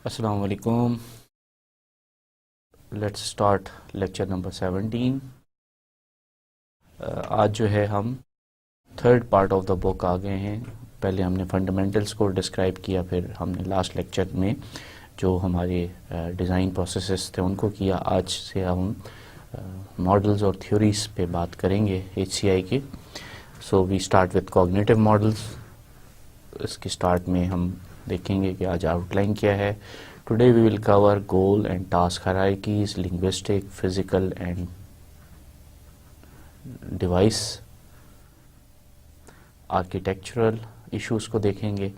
अस्सलाम वालेकुम। Let's start lecture number 17। आज जो है हम third part of the book आ गए हैं। पहले हमने फंडामेंटल्स को डिस्क्राइब किया, फिर हमने लास्ट लेक्चर में जो हमारे डिज़ाइन प्रोसेसेस थे उनको किया। आज से हम मॉडल्स और थ्योरीज पे बात करेंगे HCI की। So we start with cognitive models. इसके स्टार्ट में हम देखेंगे कि आज आउटलाइन क्या है। Today we will cover goal and task hierarchies, linguistic, physical and device architectural issues को देखेंगे।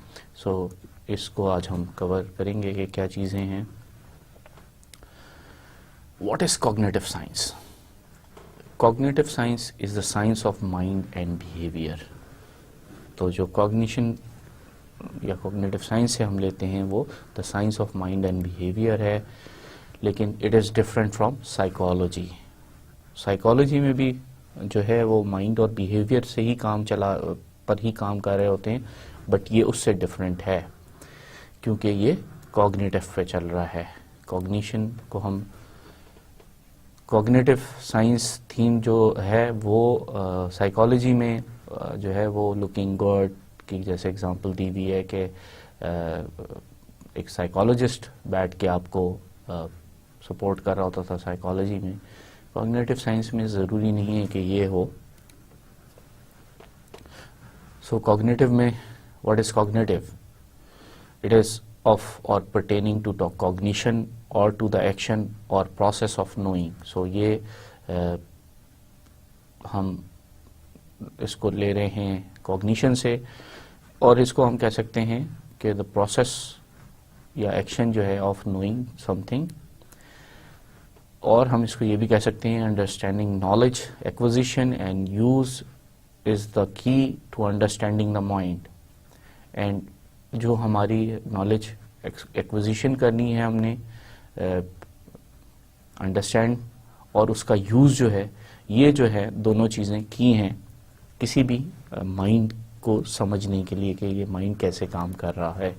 So इसको आज हम कवर करेंगे कि क्या चीज़ें हैं। What is cognitive science? Cognitive science is the science of mind and behavior। तो जो cognition या कॉग्निटिव साइंस से हम लेते हैं वो the science of mind and behaviour है, लेकिन it is different from psychology. Psychology में भी जो है वो माइंड और बिहेवियर से ही काम कर रहे होते हैं, बट ये उससे डिफरेंट है क्योंकि ये कॉग्निटिव पे चल रहा है। कॉग्निशन को हम कॉग्निटिव साइंस थीम जो है वो साइकोलॉजी में जो है वो लुकिंग गुड की जैसे एग्जांपल दी हुई है कि एक साइकोलॉजिस्ट बैठ के आपको सपोर्ट कर रहा होता था साइकोलॉजी में। कॉग्निटिव साइंस में ज़रूरी नहीं है कि ये हो। सो कॉग्निटिव में what is cognitive? It is of और परटेनिंग टू कॉग्निशन और टू द एक्शन और प्रोसेस ऑफ नोइंग। सो ये हम इसको ले रहे हैं कॉग्निशन से, और इसको हम कह सकते हैं कि द प्रोसेस या एक्शन जो है ऑफ नोइंग समथिंग, और हम इसको ये भी कह सकते हैं understanding knowledge acquisition and use is the key to understanding the mind. And जो हमारी नॉलेज एक्विजिशन करनी है हमने अंडरस्टैंड और उसका यूज़ जो है, ये जो है दोनों चीज़ें की हैं किसी भी माइंड को समझने के लिए कि ये माइंड कैसे काम कर रहा है।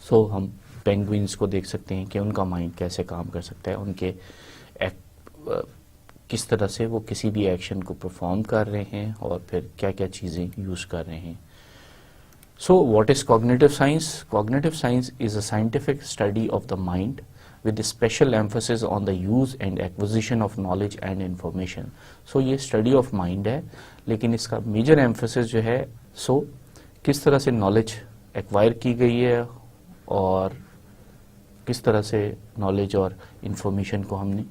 सो हम पेंगुइन्स को देख सकते हैं कि उनका माइंड कैसे काम कर सकता है, उनके किस तरह से वो किसी भी एक्शन को परफॉर्म कर रहे हैं और फिर क्या क्या चीज़ें यूज़ कर रहे हैं। So what is cognitive science? Cognitive science is a scientific study of the mind with special emphasis on the use and acquisition of knowledge and information। so ये study of mind है, लेकिन इसका major emphasis जो है किस तरह से knowledge acquire की गई है और किस तरह से knowledge और information को हमने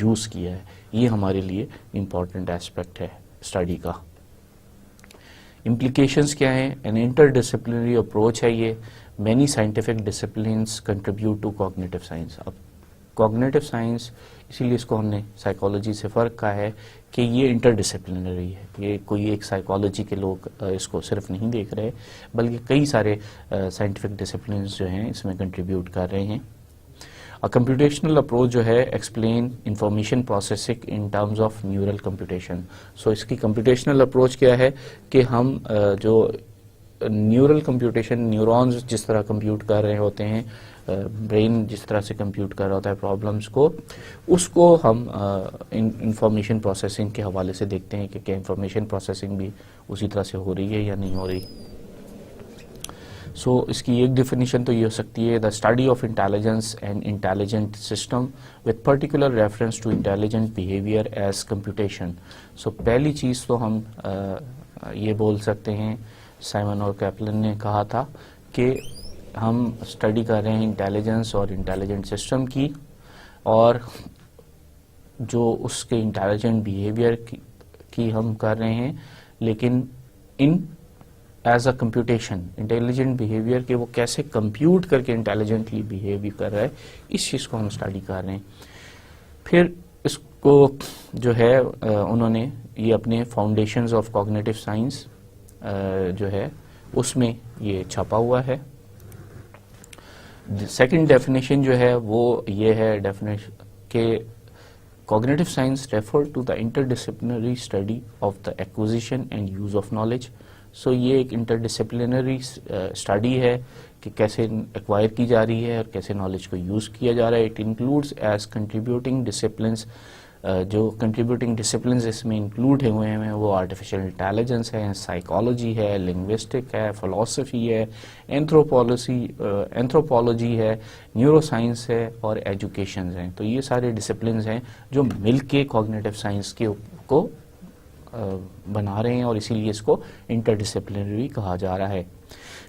use किया है, ये हमारे लिए important aspect है study का। implications क्या है? an interdisciplinary approach है ये। Many scientific disciplines contribute to cognitive science। अब cognitive science इसीलिए इसको हमने साइकोलॉजी से फ़र्क कहा है कि ये इंटरडिसिप्लिनरी है। ये कोई एक साइकोलॉजी के लोग इसको सिर्फ नहीं देख रहे, बल्कि कई सारे साइंटिफिक डिसिप्लिन्स जो हैं इसमें कंट्रीब्यूट कर रहे हैं। अ कंप्यूटेशनल अप्रोच जो है explain information processing in terms of neural computation. So इसकी कंप्यूटेशनल अप्रोच क्या है कि हम जो न्यूरल कंप्यूटेशन, न्यूरॉन्स जिस तरह कंप्यूट कर रहे होते हैं, ब्रेन जिस तरह से कंप्यूट कर रहा होता है प्रॉब्लम्स को, उसको हम इंफॉर्मेशन प्रोसेसिंग के हवाले से देखते हैं कि क्या इंफॉर्मेशन प्रोसेसिंग भी उसी तरह से हो रही है या नहीं हो रही। सो इसकी एक डेफिनेशन तो ये हो सकती है the study of intelligence and intelligent system with particular reference to intelligent behaviour as computation. So पहली चीज़ तो हम ये बोल सकते हैं, साइमन और कैपलन ने कहा था कि हम स्टडी कर रहे हैं इंटेलिजेंस और इंटेलिजेंट सिस्टम की, और जो उसके इंटेलिजेंट बिहेवियर की हम कर रहे हैं, लेकिन in as a computation intelligent behaviour के वो कैसे कंप्यूट करके इंटेलिजेंटली बिहेव कर रहा है, इस चीज़ को हम स्टडी कर रहे हैं। फिर इसको जो है उन्होंने ये अपने फाउंडेशंस ऑफ कॉग्निटिव साइंस जो है उसमें ये छपा हुआ है। सेकंड डेफिनेशन जो है वो ये है डेफिनेशन के cognitive science refer to the interdisciplinary study of the acquisition and use of knowledge. So ये एक इंटरडिसिप्लिनरी स्टडी है कि कैसे एक्वायर की जा रही है और कैसे नॉलेज को यूज़ किया जा रहा है। It includes as contributing disciplines, जो कंट्रीब्यूटिंग डिसिप्लिन्स इसमें इंक्लूड हुए हैं वो आर्टिफिशियल इंटेलिजेंस है, साइकोलॉजी है, लिंग्विस्टिक है, फिलॉसफी है, एंथ्रोपोलॉजी है, न्यूरोसाइंस है और एजुकेशन है। तो ये सारे डिसिप्लिन्स हैं जो मिलके कॉग्निटिव साइंस को बना रहे हैं और इसीलिए इसको इंटरडिसिप्लिनरी कहा जा रहा है।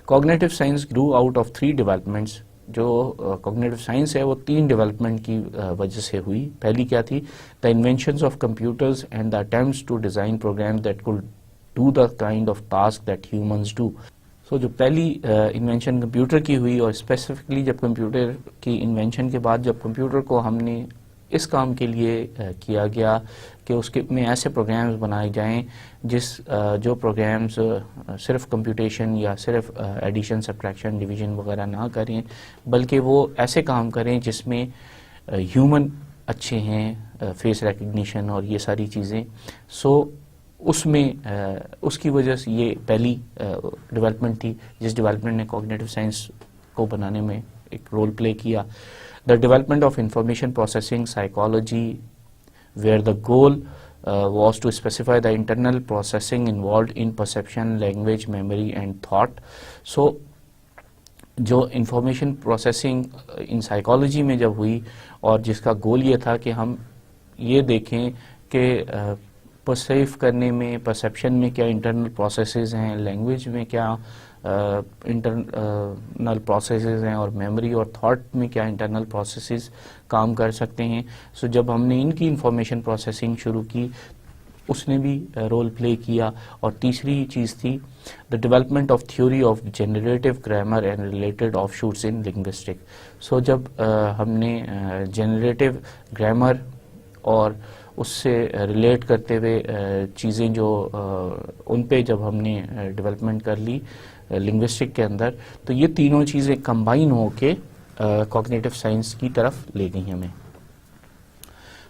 Cognitive science Guru out of 3 developments. जो कॉग्निटिव साइंस है वो 3 डेवलपमेंट की वजह से हुई। पहली क्या थी? The inventions of computers and the attempts to design programs that could do the kind of task that humans do. So जो पहली इन्वेंशन कंप्यूटर की हुई और स्पेसिफिकली जब कंप्यूटर की इन्वेंशन के बाद जब कंप्यूटर को हमने इस काम के लिए किया गया कि उसके में ऐसे प्रोग्राम्स बनाए जाएं जो प्रोग्राम्स सिर्फ कंप्यूटेशन या सिर्फ एडिशन, सब्ट्रैक्शन, डिवीजन वगैरह ना करें, बल्कि वो ऐसे काम करें जिसमें ह्यूमन अच्छे हैं, फेस रिकग्निशन और ये सारी चीज़ें। सो उसमें उसकी वजह से ये पहली डेवलपमेंट थी जिस डेवलपमेंट ने कॉग्निटिव साइंस को बनाने में एक रोल प्ले किया। The development of information processing psychology, where the goal was to specify the internal processing involved in perception, language, memory and thought. So जो इंफॉर्मेशन प्रोसेसिंग इन साइकोलॉजी में जब हुई और जिसका गोल ये था कि हम ये देखें कि परसीव करने में, परसेप्शन में क्या इंटरनल प्रोसेसेस हैं, लैंग्वेज में क्या इंटरनल प्रोसेसेस हैं और मेमोरी और थॉट में क्या इंटरनल प्रोसेसेस काम कर सकते हैं। सो जब हमने इनकी इंफॉर्मेशन प्रोसेसिंग शुरू की उसने भी रोल प्ले किया। और तीसरी चीज़ थी the development of theory of generative grammar and related offshoots in linguistic. So जब हमने जनरेटिव ग्रामर और उससे रिलेट करते हुए चीज़ें जो उन पे जब हमने डेवलपमेंट कर ली लिंग्विस्टिक के अंदर, तो ये तीनों चीज़ें कंबाइन होके कॉग्निटिव साइंस की तरफ ले गई हमें।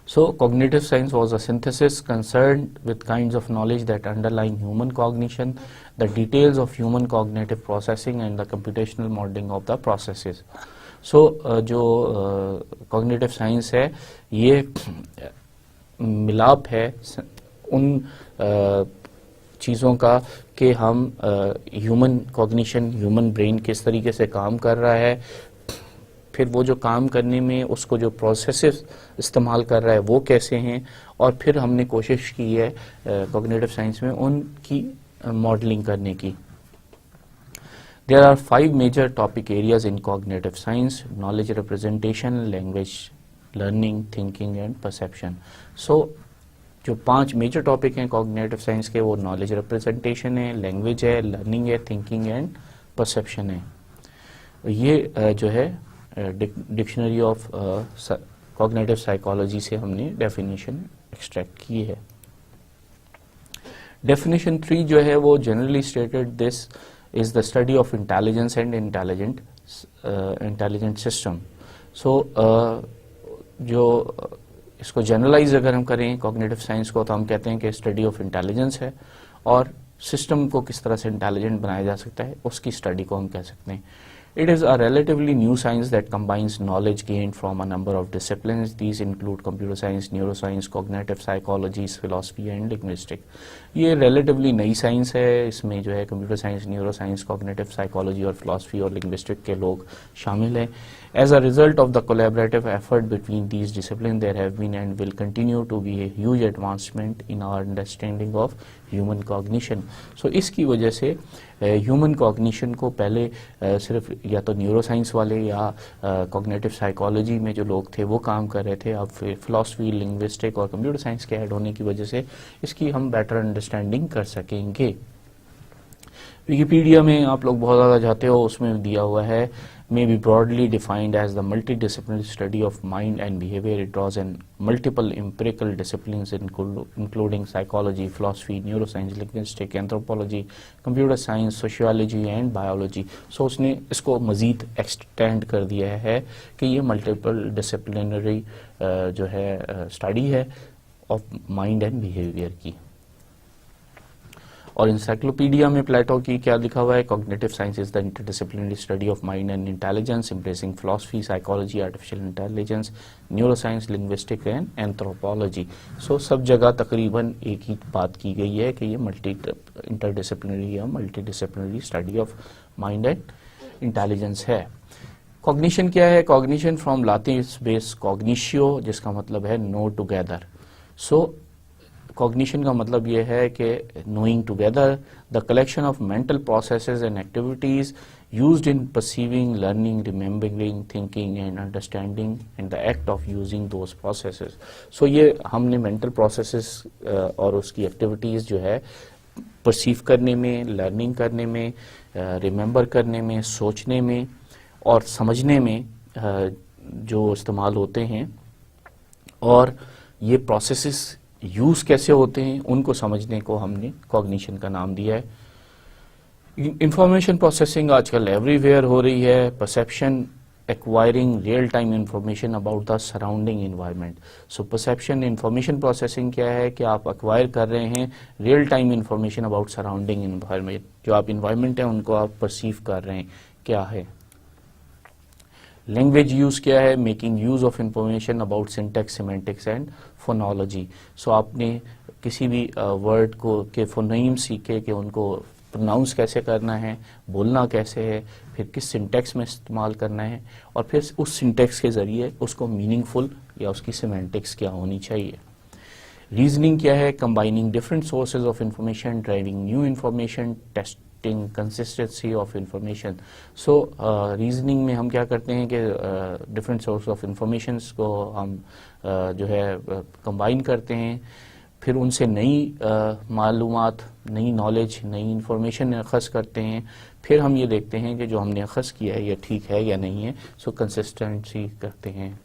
So cognitive science was a synthesis concerned with kinds of knowledge that underlie human cognition, the details of human cognitive processing and the computational modeling of the processes. So जो cognitive science है ये मिलाप है उन चीज़ों का कि हम ह्यूमन कॉग्निशन, ह्यूमन ब्रेन किस तरीके से काम कर रहा है, फिर वो जो काम करने में उसको जो प्रोसेसेस इस्तेमाल कर रहा है वो कैसे हैं, और फिर हमने कोशिश की है कॉग्निटिव साइंस में उनकी मॉडलिंग करने की। There are 5 major topic areas in cognitive science: knowledge representation, language learning, thinking and perception. So जो 5 मेजर टॉपिक हैं कॉग्निटिव साइंस के वो नॉलेज रिप्रेजेंटेशन है, लैंग्वेज है, लर्निंग है, थिंकिंग एंड परसेप्शन है। ये जो है डिक्शनरी ऑफ कॉग्निटिव साइकोलॉजी से हमने डेफिनेशन एक्सट्रैक्ट की है। डेफिनेशन 3 जो है वो generally stated this is the study of intelligence and intelligent system. So जो इसको जनरलाइज अगर हम करें कॉग्निटिव साइंस को, तो हम कहते हैं कि स्टडी ऑफ इंटेलिजेंस है और सिस्टम को किस तरह से इंटेलिजेंट बनाया जा सकता है उसकी स्टडी को हम कह सकते हैं। It is a relatively new science that combines knowledge gained from a number of disciplines. These include computer science, neuroscience, cognitive psychology, philosophy and linguistics. ये relatively नई साइंस है, इसमें जो है computer science, neuroscience, cognitive psychology और philosophy और linguistic के लोग शामिल हैं। As a result of the collaborative effort between these disciplines, there have been and will continue to be a huge advancement in our understanding of human cognition. So इसकी वजह से human cognition को पहले सिर्फ या तो न्यूरोसाइंस वाले या कॉग्निटिव साइकोलॉजी में जो लोग थे वो काम कर रहे थे, अब फिलॉसफी, लिंग्विस्टिक और कंप्यूटर साइंस के ऐड होने की वजह से इसकी हम बेटर अंडरस्टैंडिंग कर सकेंगे। विकिपीडिया में आप लोग बहुत ज़्यादा जाते हो, उसमें दिया हुआ है may be broadly defined as the multidisciplinary study of mind and behavior. It draws in multiple empirical disciplines including psychology, philosophy, neuroscience, linguistics, anthropology, computer science, sociology and biology. So उसने इसको मज़ीद एक्सटेंड कर दिया है कि ये multiple disciplinary जो है स्टडी है ऑफ माइंड एंड बिहेवियर की। और इंसाइक्लोपीडिया में प्लेटो की क्या लिखा हुआ है, cognitive science is the interdisciplinary study of mind and intelligence embracing philosophy, psychology, artificial intelligence, neuroscience, linguistic and anthropology. So सब जगह तकरीबन एक ही बात की गई है कि ये इंटरडिसिप्लिनरी या multidisciplinary study of mind and intelligence है। कॉग्निशन क्या है, कॉग्निशन फ्रॉम लातिन बेस कॉग्निशियो, जिसका मतलब है नो टुगेदर। सो कॉग्निशन का मतलब ये है कि knowing together, the collection of mental processes and activities used in perceiving, learning, remembering, thinking and understanding and the act of using those processes. So ये हमने mental processes और उसकी activities जो है perceive करने में, learning करने में, remember करने में, सोचने में और समझने में जो इस्तेमाल होते हैं, और ये processes यूज कैसे होते हैं उनको समझने को हमने कॉग्निशन का नाम दिया है। इंफॉर्मेशन प्रोसेसिंग आजकल एवरीवेयर हो रही है, perception, acquiring real time information about the surrounding environment. So perception information processing क्या है कि आप एक्वायर कर रहे हैं real time information about surrounding environment, जो आप इन्वायरमेंट है उनको आप परसीव कर रहे हैं क्या है। लैंग्वेज यूज क्या है, making use of information about syntax, semantics and phonology. So आपने किसी भी वर्ड को के फोनेम सीखे कि उनको प्रोनाउंस कैसे करना है, बोलना कैसे है, फिर किस सिंटैक्स में इस्तेमाल करना है, और फिर उस सिंटैक्स के जरिए उसको मीनिंगफुल या उसकी सिमेंटिक्स क्या होनी चाहिए। रीजनिंग क्या है, combining different sources of information, driving new information, testing consistency of information. So reasoning में हम क्या करते हैं कि डिफरेंट सोर्स ऑफ इंफॉर्मेशन को हम जो है कंबाइन करते हैं, फिर उनसे नई मालूमात, नई नॉलेज, नई इंफॉर्मेशन अखज़ करते हैं, फिर हम ये देखते हैं कि जो हमने अखज़ किया है ये ठीक है या नहीं है। सो कंसिस्टेंसी करते हैं।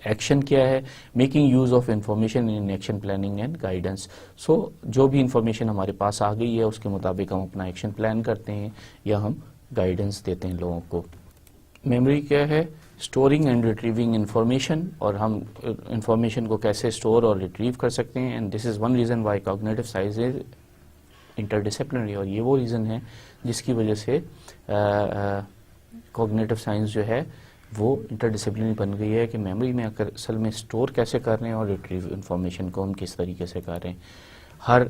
एक्शन क्या है, making use of information in action planning and guidance. So जो भी इंफॉर्मेशन हमारे पास आ गई है उसके मुताबिक हम अपना एक्शन प्लान करते हैं या हम गाइडेंस देते हैं लोगों को। मेमोरी क्या है, स्टोरिंग एंड रिट्रीविंग इंफॉर्मेशन, और हम इंफॉर्मेशन को कैसे स्टोर और रिट्रीव कर सकते हैं। And this is one reason why cognitive science is interdisciplinary, और ये वो रीज़न है जिसकी वजह से कॉग्निटिव साइंस जो है वो इंटरडिसिप्लिनरी बन गई है कि मेमोरी में असल में स्टोर कैसे कर रहे हैं और रिट्रीव इंफॉर्मेशन को हम किस तरीके से कर रहे हैं। हर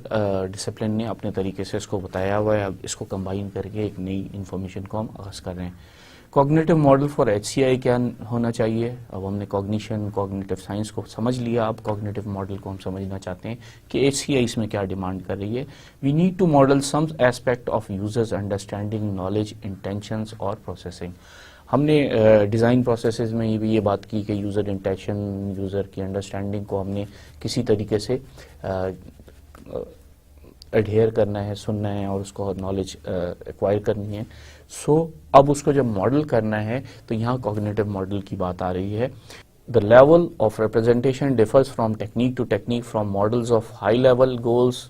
डिसिप्लिन ने अपने तरीके से इसको बताया हुआ है, अब इसको कंबाइन करके एक नई इंफॉर्मेशन को हम अखज़ कर रहे हैं। कॉग्निटिव मॉडल फॉर HCI क्या होना चाहिए। अब हमने कॉग्निशन, कॉग्निटिव साइंस को समझ लिया, अब कॉग्निटिव मॉडल को हम समझना चाहते हैं कि HCI इसमें क्या डिमांड कर रही है। We need to model some aspect of users understanding, knowledge, intentions और प्रोसेसिंग। हमने डिज़ाइन प्रोसेसेस में ये बात की कि यूज़र इंटेंशन, यूज़र की अंडरस्टैंडिंग को हमने किसी तरीके से एडहेयर करना है, सुनना है और उसको नॉलेज एक्वायर करनी है। सो अब उसको जब मॉडल करना है तो यहाँ कॉग्निटिव मॉडल की बात आ रही है। The level of representation differs from technique to technique, from models of high level goals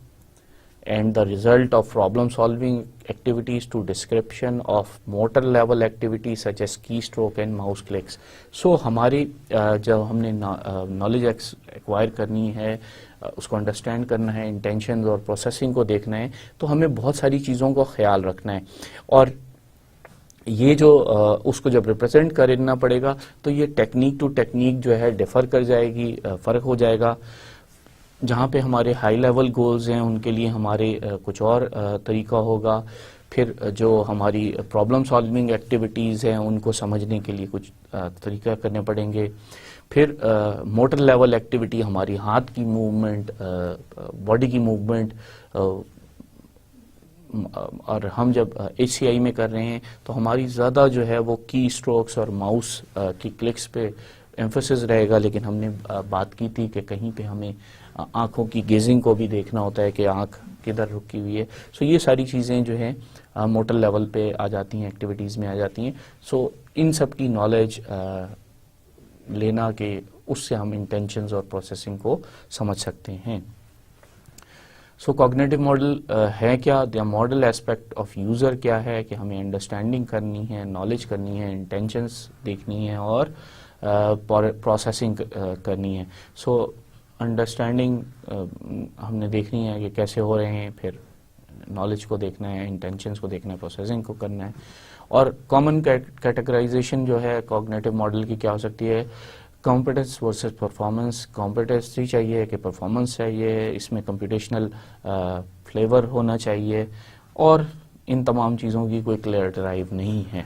and the result of problem solving activities to description of motor level activities such as keystroke and mouse clicks. So हमारी जब हमने knowledge acquire करनी है, उसको understand करना है, intentions और processing को देखना है, तो हमें बहुत सारी चीज़ों को ख्याल रखना है, और ये जो उसको जब रिप्रेजेंट करना पड़ेगा तो ये टेक्निक टू टेक्निक जो है डिफर कर जाएगी, फ़र्क हो जाएगा। जहाँ पे हमारे हाई लेवल गोल्स हैं उनके लिए हमारे कुछ और तरीका होगा, फिर जो हमारी प्रॉब्लम सॉल्विंग एक्टिविटीज़ हैं उनको समझने के लिए कुछ तरीका करने पड़ेंगे। फिर मोटर लेवल एक्टिविटी, हमारी हाथ की मूवमेंट, बॉडी की मूवमेंट, और हम जब HCI में कर रहे हैं तो हमारी ज़्यादा जो है वो की स्ट्रोक्स और माउस की क्लिक्स पे एम्फोसिस रहेगा। लेकिन हमने बात की थी कि कहीं पे हमें आँखों की गेजिंग को भी देखना होता है कि आँख किधर रुकी हुई है। सो ये सारी चीज़ें जो हैं मोटर लेवल पे आ जाती हैं, एक्टिविटीज़ में आ जाती हैं। सो इन सब की नॉलेज लेना कि उससे हम इंटेंशंस और प्रोसेसिंग को समझ सकते हैं। सो कॉग्निटिव मॉडल है क्या, the model aspect of user क्या है कि हमें अंडरस्टैंडिंग करनी है, नॉलेज करनी है, इंटेंशंस देखनी है और प्रोसेसिंग करनी है। सो अंडरस्टैंडिंग हमने देखनी है कि कैसे हो रहे हैं, फिर नॉलेज को देखना है, इंटेंशंस को देखना है, प्रोसेसिंग को करना है। और कॉमन कैटेगराइजेशन जो है कॉग्निटिव मॉडल की क्या हो सकती है, कॉम्पिटेंस वर्सेस परफॉर्मेंस। कॉम्पिटेंसी चाहिए कि परफॉर्मेंस चाहिए, इसमें कंप्यूटेशनल फ्लेवर होना चाहिए, और इन तमाम चीज़ों की कोई क्लियर ड्राइव नहीं है।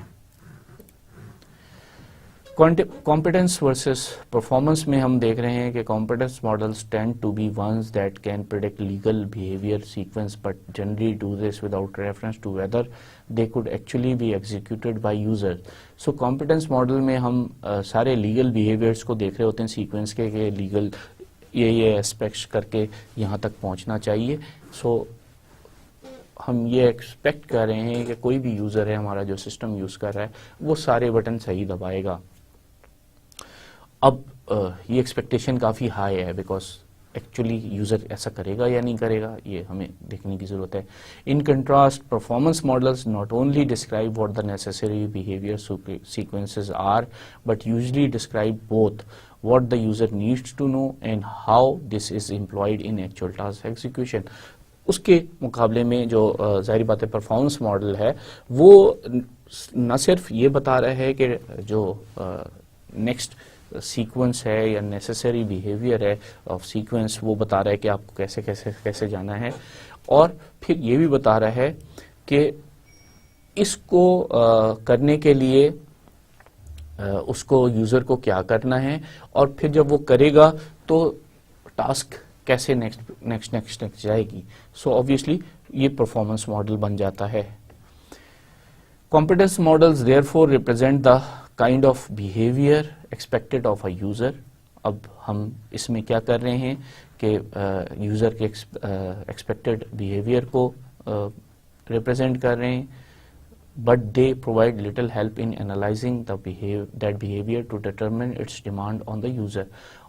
कॉम्पिटेंस वर्सेस परफॉर्मेंस में हम देख रहे हैं कि competence models tend to be ones that can predict legal behaviour sequence but generally do this without reference to whether they could actually be executed by user. So competence model में हम सारे legal behaviours को देख रहे होते हैं sequence के legal ये एस्पेक्ट्स करके यहाँ तक पहुँचना चाहिए। सो हम ये एक्सपेक्ट कर रहे हैं कि कोई भी यूज़र है हमारा जो सिस्टम यूज़ कर रहा है वो सारे बटन सही दबाएगा। अब ये एक्सपेक्टेशन काफ़ी हाई है, बिकॉज एक्चुअली यूज़र ऐसा करेगा या नहीं करेगा ये हमें देखने की ज़रूरत है। In contrast performance models not only describe what the necessary behaviour sequences are but usually describe both what the user needs to know and how this is employed in actual task execution। उसके मुकाबले में जो ज़ाहिर बात है performance model है वो न सिर्फ ये बता रहा है कि जो नेक्स्ट सीक्वेंस है या नेसेसरी बिहेवियर है ऑफ सीक्वेंस वो बता रहा है कि आपको कैसे कैसे कैसे जाना है, और फिर ये भी बता रहा है कि इसको करने के लिए उसको यूज़र को क्या करना है, और फिर जब वो करेगा तो टास्क कैसे नेक्स्ट जाएगी। सो ऑब्वियसली ये परफॉर्मेंस मॉडल बन जाता है। Competence models therefore represent the kind of behaviour expected of a user. अब हम इसमें क्या कर रहे हैं कि यूज़र के एक्सपेक्टेड बिहेवियर को रिप्रेजेंट कर रहे हैं, but they provide little help in analyzing that behavior to determine its demand on the user।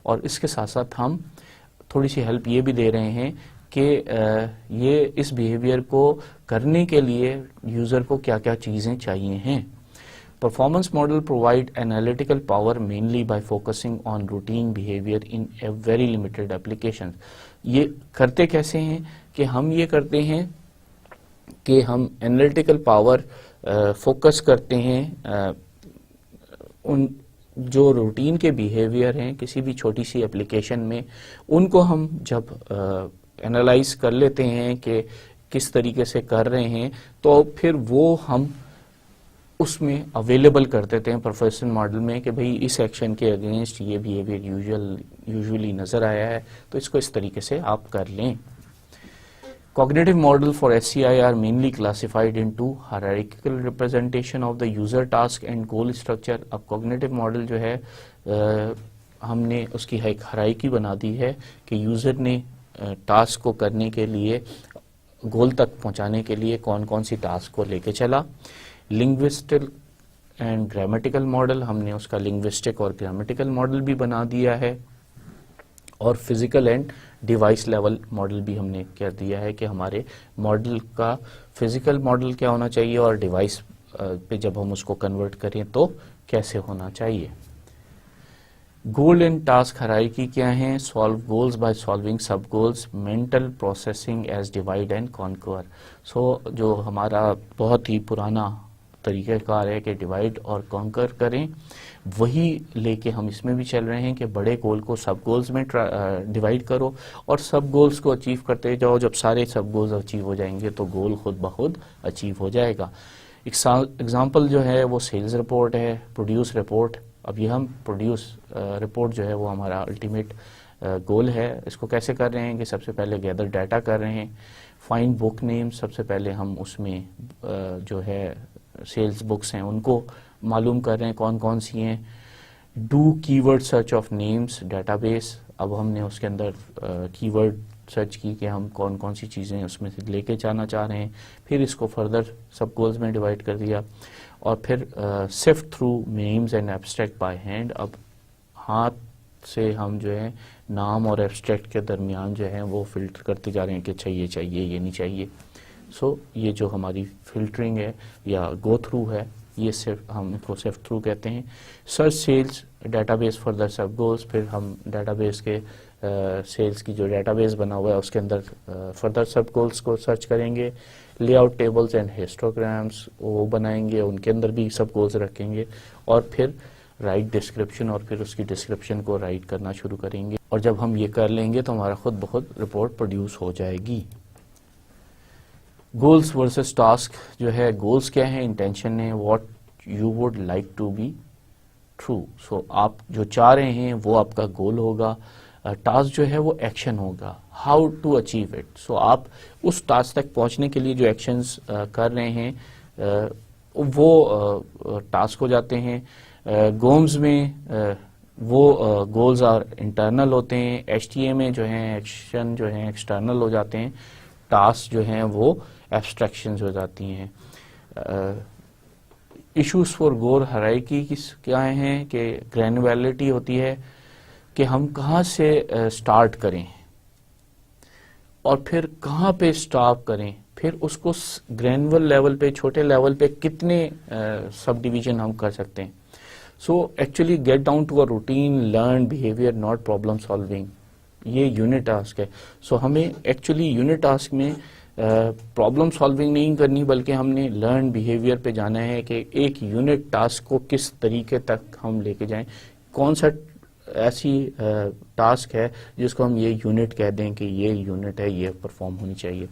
और इसके साथ साथ हम थोड़ी सी हेल्प ये भी दे रहे हैं कि ये इस बिहेवियर को करने के लिए यूज़र को क्या क्या चीज़ें चाहिए हैं। Performance model provide analytical power mainly by focusing on routine behaviour in a very limited application. ये करते कैसे हैं कि हम ये करते हैं कि हम एनालिटिकल पावर फोकस करते हैं उन जो रूटीन के बिहेवियर हैं किसी भी छोटी सी एप्लीकेशन में, उनको हम जब एनालाइज कर लेते हैं कि किस तरीके से कर रहे हैं तो फिर वो हम उसमें अवेलेबल कर देते हैं प्रोफेशनल मॉडल में कि भाई इस एक्शन के अगेंस्ट ये बिहेवियर यूजुअली नज़र आया है तो इसको इस तरीके से आप कर लें। Cognitive model for SCI are mainly classified into hierarchical representation of the user task and goal structure। अब cognitive model जो है हमने उसकी एक hierarchy बना दी है कि यूज़र ने टास्क को करने के लिए गोल तक पहुंचाने के लिए कौन कौन सी टास्क को लेके चला। लिंग्विस्टिक एंड ग्रामेटिकल मॉडल हमने उसका लिंग्विस्टिक और ग्रामेटिकल मॉडल भी बना दिया है, और physical and device level model भी हमने कह दिया है कि हमारे मॉडल का फिजिकल मॉडल क्या होना चाहिए और डिवाइस पे जब हम उसको कन्वर्ट करें तो कैसे होना चाहिए। गोल एंड टास्क हायरार्की क्या है, solve goals by solving sub goals, mental processing as divide and conquer. So जो हमारा बहुत ही पुराना तरीक़ाकार है कि डिवाइड और कॉन्कर करें, वही लेके हम इसमें भी चल रहे हैं कि बड़े गोल को सब गोल्स में डिवाइड करो और सब गोल्स को अचीव करते जाओ। जब सारे सब गोल्स अचीव हो जाएंगे तो गोल खुद ब खुद अचीव हो जाएगा। एग्जाम्पल जो है वो सेल्स रिपोर्ट है, प्रोड्यूस रिपोर्ट। अब ये हम प्रोड्यूस रिपोर्ट जो है वो हमारा अल्टीमेट गोल है। इसको कैसे कर रहे हैं कि सबसे पहले गैदर डाटा कर रहे हैं, फाइंड बुक नेम, सबसे पहले हम उसमें जो है सेल्स बुक्स हैं उनको मालूम कर रहे हैं कौन कौन सी हैं। Do keyword search of names database, अब हमने उसके अंदर कीवर्ड सर्च की कि हम कौन कौन सी चीज़ें उसमें से लेके जाना चाह रहे हैं, फिर इसको फर्दर सब गोल्स में डिवाइड कर दिया, और फिर sift through names and abstract by hand. अब हाथ से हम जो है नाम और एब्स्ट्रैक्ट के दरमियान जो है वो फिल्टर करते जा रहे हैं कि चाहिए चाहिए ये नहीं चाहिए। सो ये जो हमारी फिल्टरिंग है या गो थ्रू है, ये सिर्फ हम इसको सिफ्ट थ्रू कहते हैं। Search sales database for the sub goals, फिर हम डेटाबेस के सेल्स की जो डेटाबेस बना हुआ है उसके अंदर फर्दर सब गोल्स को सर्च करेंगे। लेआउट टेबल्स एंड हिस्टोग्राम्स वो बनाएंगे, उनके अंदर भी सब गोल्स रखेंगे और फिर राइट डिस्क्रिप्शन और फिर उसकी डिस्क्रिप्शन को राइट करना शुरू करेंगे। और जब हम ये कर लेंगे तो हमारा खुद बहुत रिपोर्ट प्रोड्यूस हो जाएगी। गोल्स वर्सेस टास्क जो है, गोल्स क्या है, इंटेंशन है, what you would like to be true. So आप जो चाह रहे हैं वो आपका गोल होगा। टास्क जो है वो एक्शन होगा, हाउ टू अचीव इट। सो आप उस टास्क तक पहुंचने के लिए जो एक्शंस कर रहे हैं वो टास्क हो जाते हैं। गोम्स में वो गोल्स आर इंटरनल होते हैं। एचटीए में जो है एक्शन जो है एक्सटर्नल हो जाते हैं। टास्क जो हैं वो एब्स्ट्रैक्शंस हो जाती हैं। इश्यूज फॉर गोल हायरार्की क्या हैं कि ग्रैनुलैरिटी होती है कि हम कहाँ से स्टार्ट करें और फिर कहाँ पे स्टॉप करें, फिर उसको ग्रैनुलर लेवल पे, छोटे लेवल पे कितने सब डिवीजन हम कर सकते हैं। So actually get down to a routine learn behaviour not problem solving, ये यूनिट टास्क है। सो हमें एक्चुअली यूनिट टास्क में प्रॉब्लम सॉल्विंग नहीं करनी, बल्कि हमने लर्न बिहेवियर पे जाना है कि एक यूनिट टास्क को किस तरीके तक हम लेके जाएं, कौन सा ऐसी टास्क है जिसको हम ये यूनिट कह दें कि ये यूनिट है, ये परफॉर्म होनी चाहिए।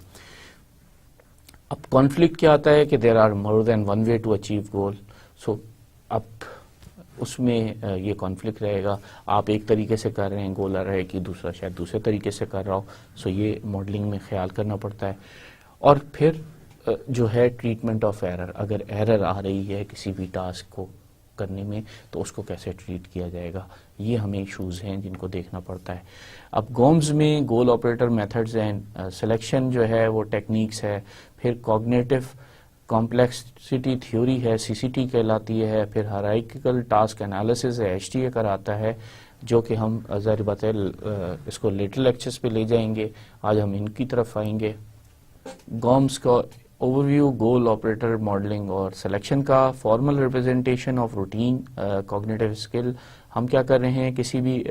अब कॉन्फ्लिक्ट क्या आता है कि there are more than one way to achieve goal. So अब उसमें ये कॉन्फ्लिक्ट रहेगा, आप एक तरीके से कर रहे हैं गोल आ रहा है कि दूसरा शायद दूसरे तरीके से कर रहा हो। सो ये मॉडलिंग में ख्याल करना पड़ता है। और फिर जो है ट्रीटमेंट ऑफ एरर, अगर एरर आ रही है किसी भी टास्क को करने में तो उसको कैसे ट्रीट किया जाएगा, ये हमें इशूज़ हैं जिनको देखना पड़ता है। अब गोम्स में गोल ऑपरेटर मेथड्स एंड सिलेक्शन जो है वो टेक्निक्स है, फिर कॉग्निटिव कॉम्प्लेक्सिटी थ्योरी है, सीसीटी कहलाती है, फिर हायरार्किकल टास्क एनालिसिस है, एचटीए कराता है, जो कि हम ज़ाहिर बात है इसको लेटर लेक्चर्स पे ले जाएंगे। आज हम इनकी तरफ आएंगे। गोम्स का ओवरव्यू, गोल ऑपरेटर मॉडलिंग और सिलेक्शन का, formal representation of routine cognitive skill. हम क्या कर रहे हैं, किसी भी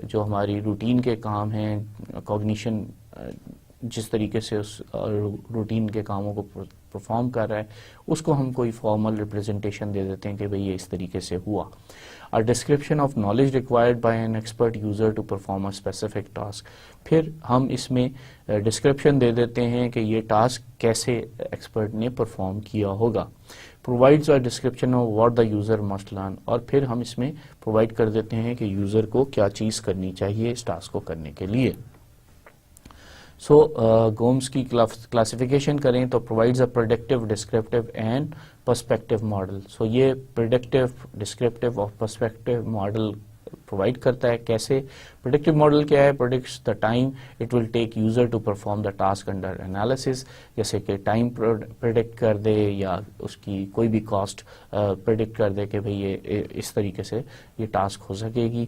जो हमारी रूटीन के काम हैं, कॉग्निशन जिस तरीके से उस रूटीन के कामों को परफॉर्म कर रहा है, उसको हम कोई फॉर्मल रिप्रेजेंटेशन दे देते हैं कि भाई ये इस तरीके से हुआ। A description of knowledge required by an expert user to perform a specific task। फिर हम इसमें डिस्क्रिप्शन दे देते हैं कि ये टास्क कैसे एक्सपर्ट ने परफॉर्म किया होगा। Provides a description of what the user must learn, और फिर हम इसमें प्रोवाइड कर देते हैं कि यूजर को क्या चीज़ करनी चाहिए इस टास्क को करने के लिए। सो गोम्स की क्लासिफिकेशन करें तो provides a predictive, descriptive and perspective model. So ये प्रेडिक्टिव, डिस्क्रिप्टिव और पर्सपेक्टिव मॉडल प्रोवाइड करता है। कैसे? प्रेडिक्टिव मॉडल क्या है? Predicts the time it will take user to perform the task under analysis, जैसे कि टाइम प्रेडिक्ट कर दे या उसकी कोई भी कॉस्ट प्रेडिक्ट कर दे कि भाई ये इस तरीके से ये टास्क हो सकेगी।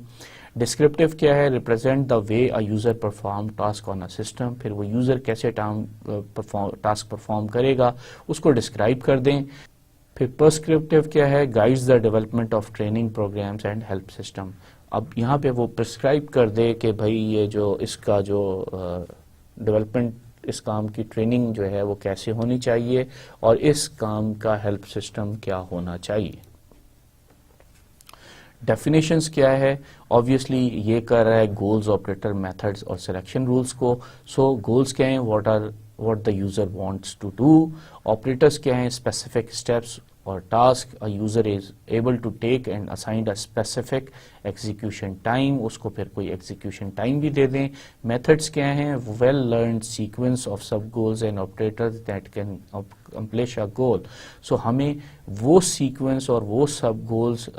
डिस्क्रिप्टिव क्या है? Represent the way a user perform task on a system, फिर वो यूजर कैसे टास्क परफॉर्म करेगा उसको डिस्क्राइब कर दें। फिर पर्सक्रिप्टिव क्या है? Guides the development of training programs and help system. अब यहाँ पे वो प्रिस्क्राइब कर दे कि भाई ये जो इसका जो डेवलपमेंट, इस काम की ट्रेनिंग जो है वो कैसे होनी चाहिए और इस काम का हेल्प सिस्टम क्या होना चाहिए। डेफिनेशंस क्या है? ऑब्वियसली ये कर रहा है गोल्स ऑपरेटर मेथड्स और सिलेक्शन रूल्स को। सो गोल्स क्या हैं? What the user wants to do. Operators क्या हैं? स्पेसिफिक स्टेप्स और task a user is able to take and assigned a specific execution time, उसको फिर कोई एग्जीक्यूशन टाइम भी दे दें। मेथड्स क्या हैं? Well learned sequence of sub goals and operators that can accomplish a goal. So हमें वो सीक्वेंस और वो सब गोल्स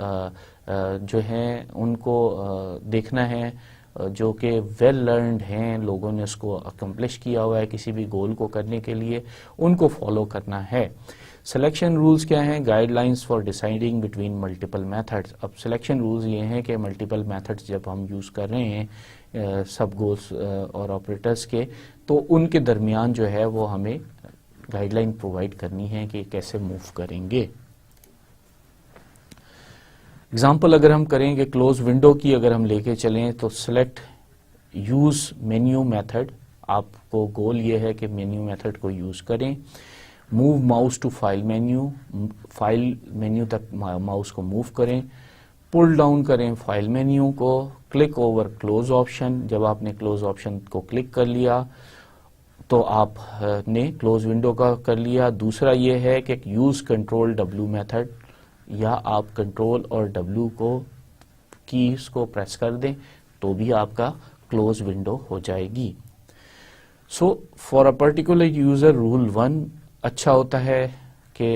जो हैं उनको देखना है जो कि वेल लर्नड हैं, लोगों ने उसको अकम्प्लिश किया हुआ है किसी भी गोल को करने के लिए, उनको फॉलो करना है। सिलेक्शन रूल्स क्या हैं? Guidelines for deciding between multiple methods. अब सिलेक्शन रूल्स ये हैं कि मल्टीपल मेथड्स जब हम यूज़ कर रहे हैं सब गोल्स और ऑपरेटर्स के, तो उनके दरमियान जो है वो हमें गाइडलाइन प्रोवाइड करनी है कि कैसे मूव करेंगे। एग्जाम्पल अगर हम करेंगे क्लोज विंडो की अगर हम लेके चलें तो सिलेक्ट यूज मेन्यू मेथड, आपको गोल ये है कि मेन्यू मेथड को यूज करें। Move mouse to file menu, file menu तक माउस को मूव करें। पुल डाउन करें फाइल मेन्यू को। क्लिक ओवर क्लोज ऑप्शन, जब आपने क्लोज ऑप्शन को क्लिक कर लिया तो आपने क्लोज विंडो का कर लिया। दूसरा ये है कि यूज कंट्रोल W मेथड, या आप कंट्रोल और W को कीज को प्रेस कर दें तो भी आपका क्लोज विंडो हो जाएगी। So for a particular user rule 1 अच्छा होता है कि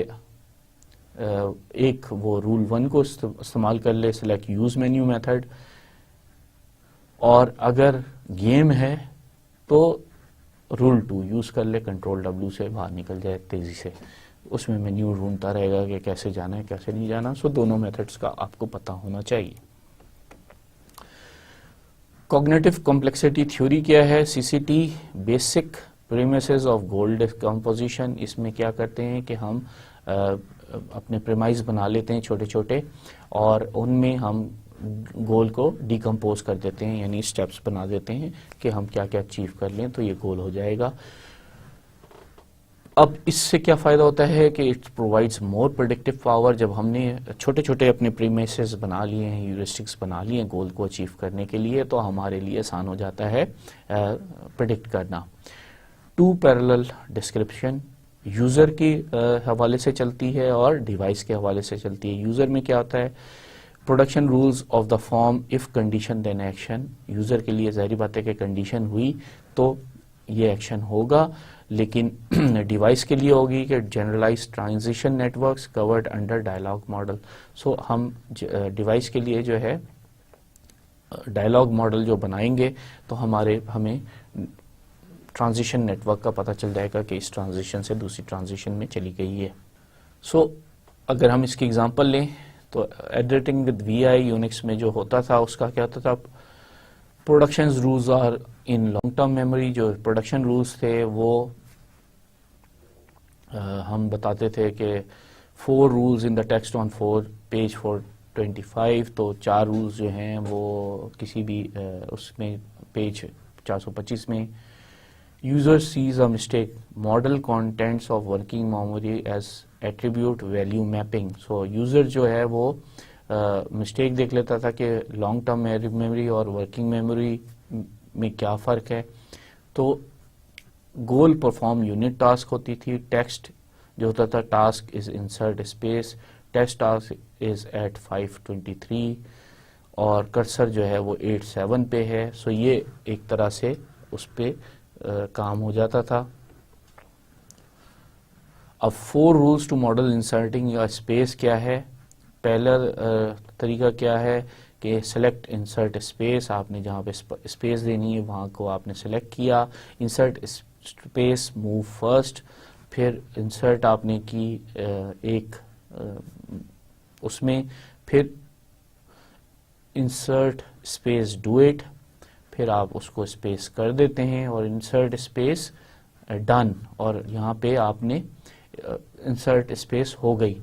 एक वो रूल 1 को इस्तेमाल कर ले, सिलेक्ट यूज मेन्यू मेथड, और अगर गेम है तो रूल 2 यूज कर ले, कंट्रोल W से बाहर निकल जाए तेजी से, उसमें मेन्यू ढूंढता रहेगा कि कैसे जाना है कैसे नहीं जाना। सो दोनों मेथड्स का आपको पता होना चाहिए। कॉग्निटिव कॉम्प्लेक्सिटी थ्योरी क्या है? CCT, basic premises of goal decomposition. इसमें क्या करते हैं कि हम अपने प्रीमाइस बना लेते हैं छोटे छोटे, और उनमें हम गोल को डिकम्पोज कर देते हैं, यानी स्टेप्स बना देते हैं कि हम क्या क्या अचीव कर लें तो ये गोल हो जाएगा। अब इससे क्या फायदा होता है कि it provides more predictive power. जब हमने छोटे छोटे अपने प्रीमिसेस बना लिए हैं, ह्यूरिस्टिक्स बना लिए हैं गोल को अचीव करने के लिए, तो हमारे लिए आसान हो जाता है प्रेडिक्ट करना। 2 पैरेलल डिस्क्रिप्शन यूजर के हवाले से चलती है और डिवाइस के हवाले से चलती है। यूजर में क्या होता है? Production rules of the form if condition then action. User के लिए जाहिर बात है कि कंडीशन हुई तो ये एक्शन होगा, लेकिन डिवाइस के लिए होगी कि generalise transition networks covered under dialogue model. So हम डिवाइस के लिए जो है डायलॉग मॉडल जो बनाएंगे तो हमें ट्रांजिशन नेटवर्क का पता चल जाएगा कि इस ट्रांजिशन से दूसरी ट्रांजिशन में चली गई है। सो अगर हम इसकी एग्जांपल लें तो एडिटिंग विद VI यूनिक्स में जो होता था उसका क्या होता था? Production rules are in long term memory. जो प्रोडक्शन रूल्स थे वो हम बताते थे कि 4 rules in the text on 4 page 425, तो 4 रूल्स जो हैं वो किसी भी उसमें पेज 425 में। User sees a mistake, model contents of working memory as attribute value mapping. So user जो है वो मिस्टेक देख लेता था कि लॉन्ग टर्म मेमोरी और वर्किंग मेमोरी में क्या फ़र्क है। तो गोल परफॉर्म यूनिट टास्क होती थी। टेक्स्ट जो होता था, task is insert space, text task is at 523, और कर्सर जो है वो 87 पे है। सो ये एक तरह से उस पे काम हो जाता था। अब 4 रूल्स टू मॉडल इंसर्टिंग या स्पेस क्या है? पहला तरीका क्या है कि सेलेक्ट इंसर्ट स्पेस, आपने जहाँ पे स्पेस देनी है वहाँ को आपने सेलेक्ट किया। इंसर्ट स्पेस मूव फर्स्ट, फिर इंसर्ट आपने की एक उसमें, फिर इंसर्ट स्पेस डू इट, फिर आप उसको स्पेस कर देते हैं और इंसर्ट स्पेस डन, और यहाँ पे आपने इंसर्ट स्पेस हो गई।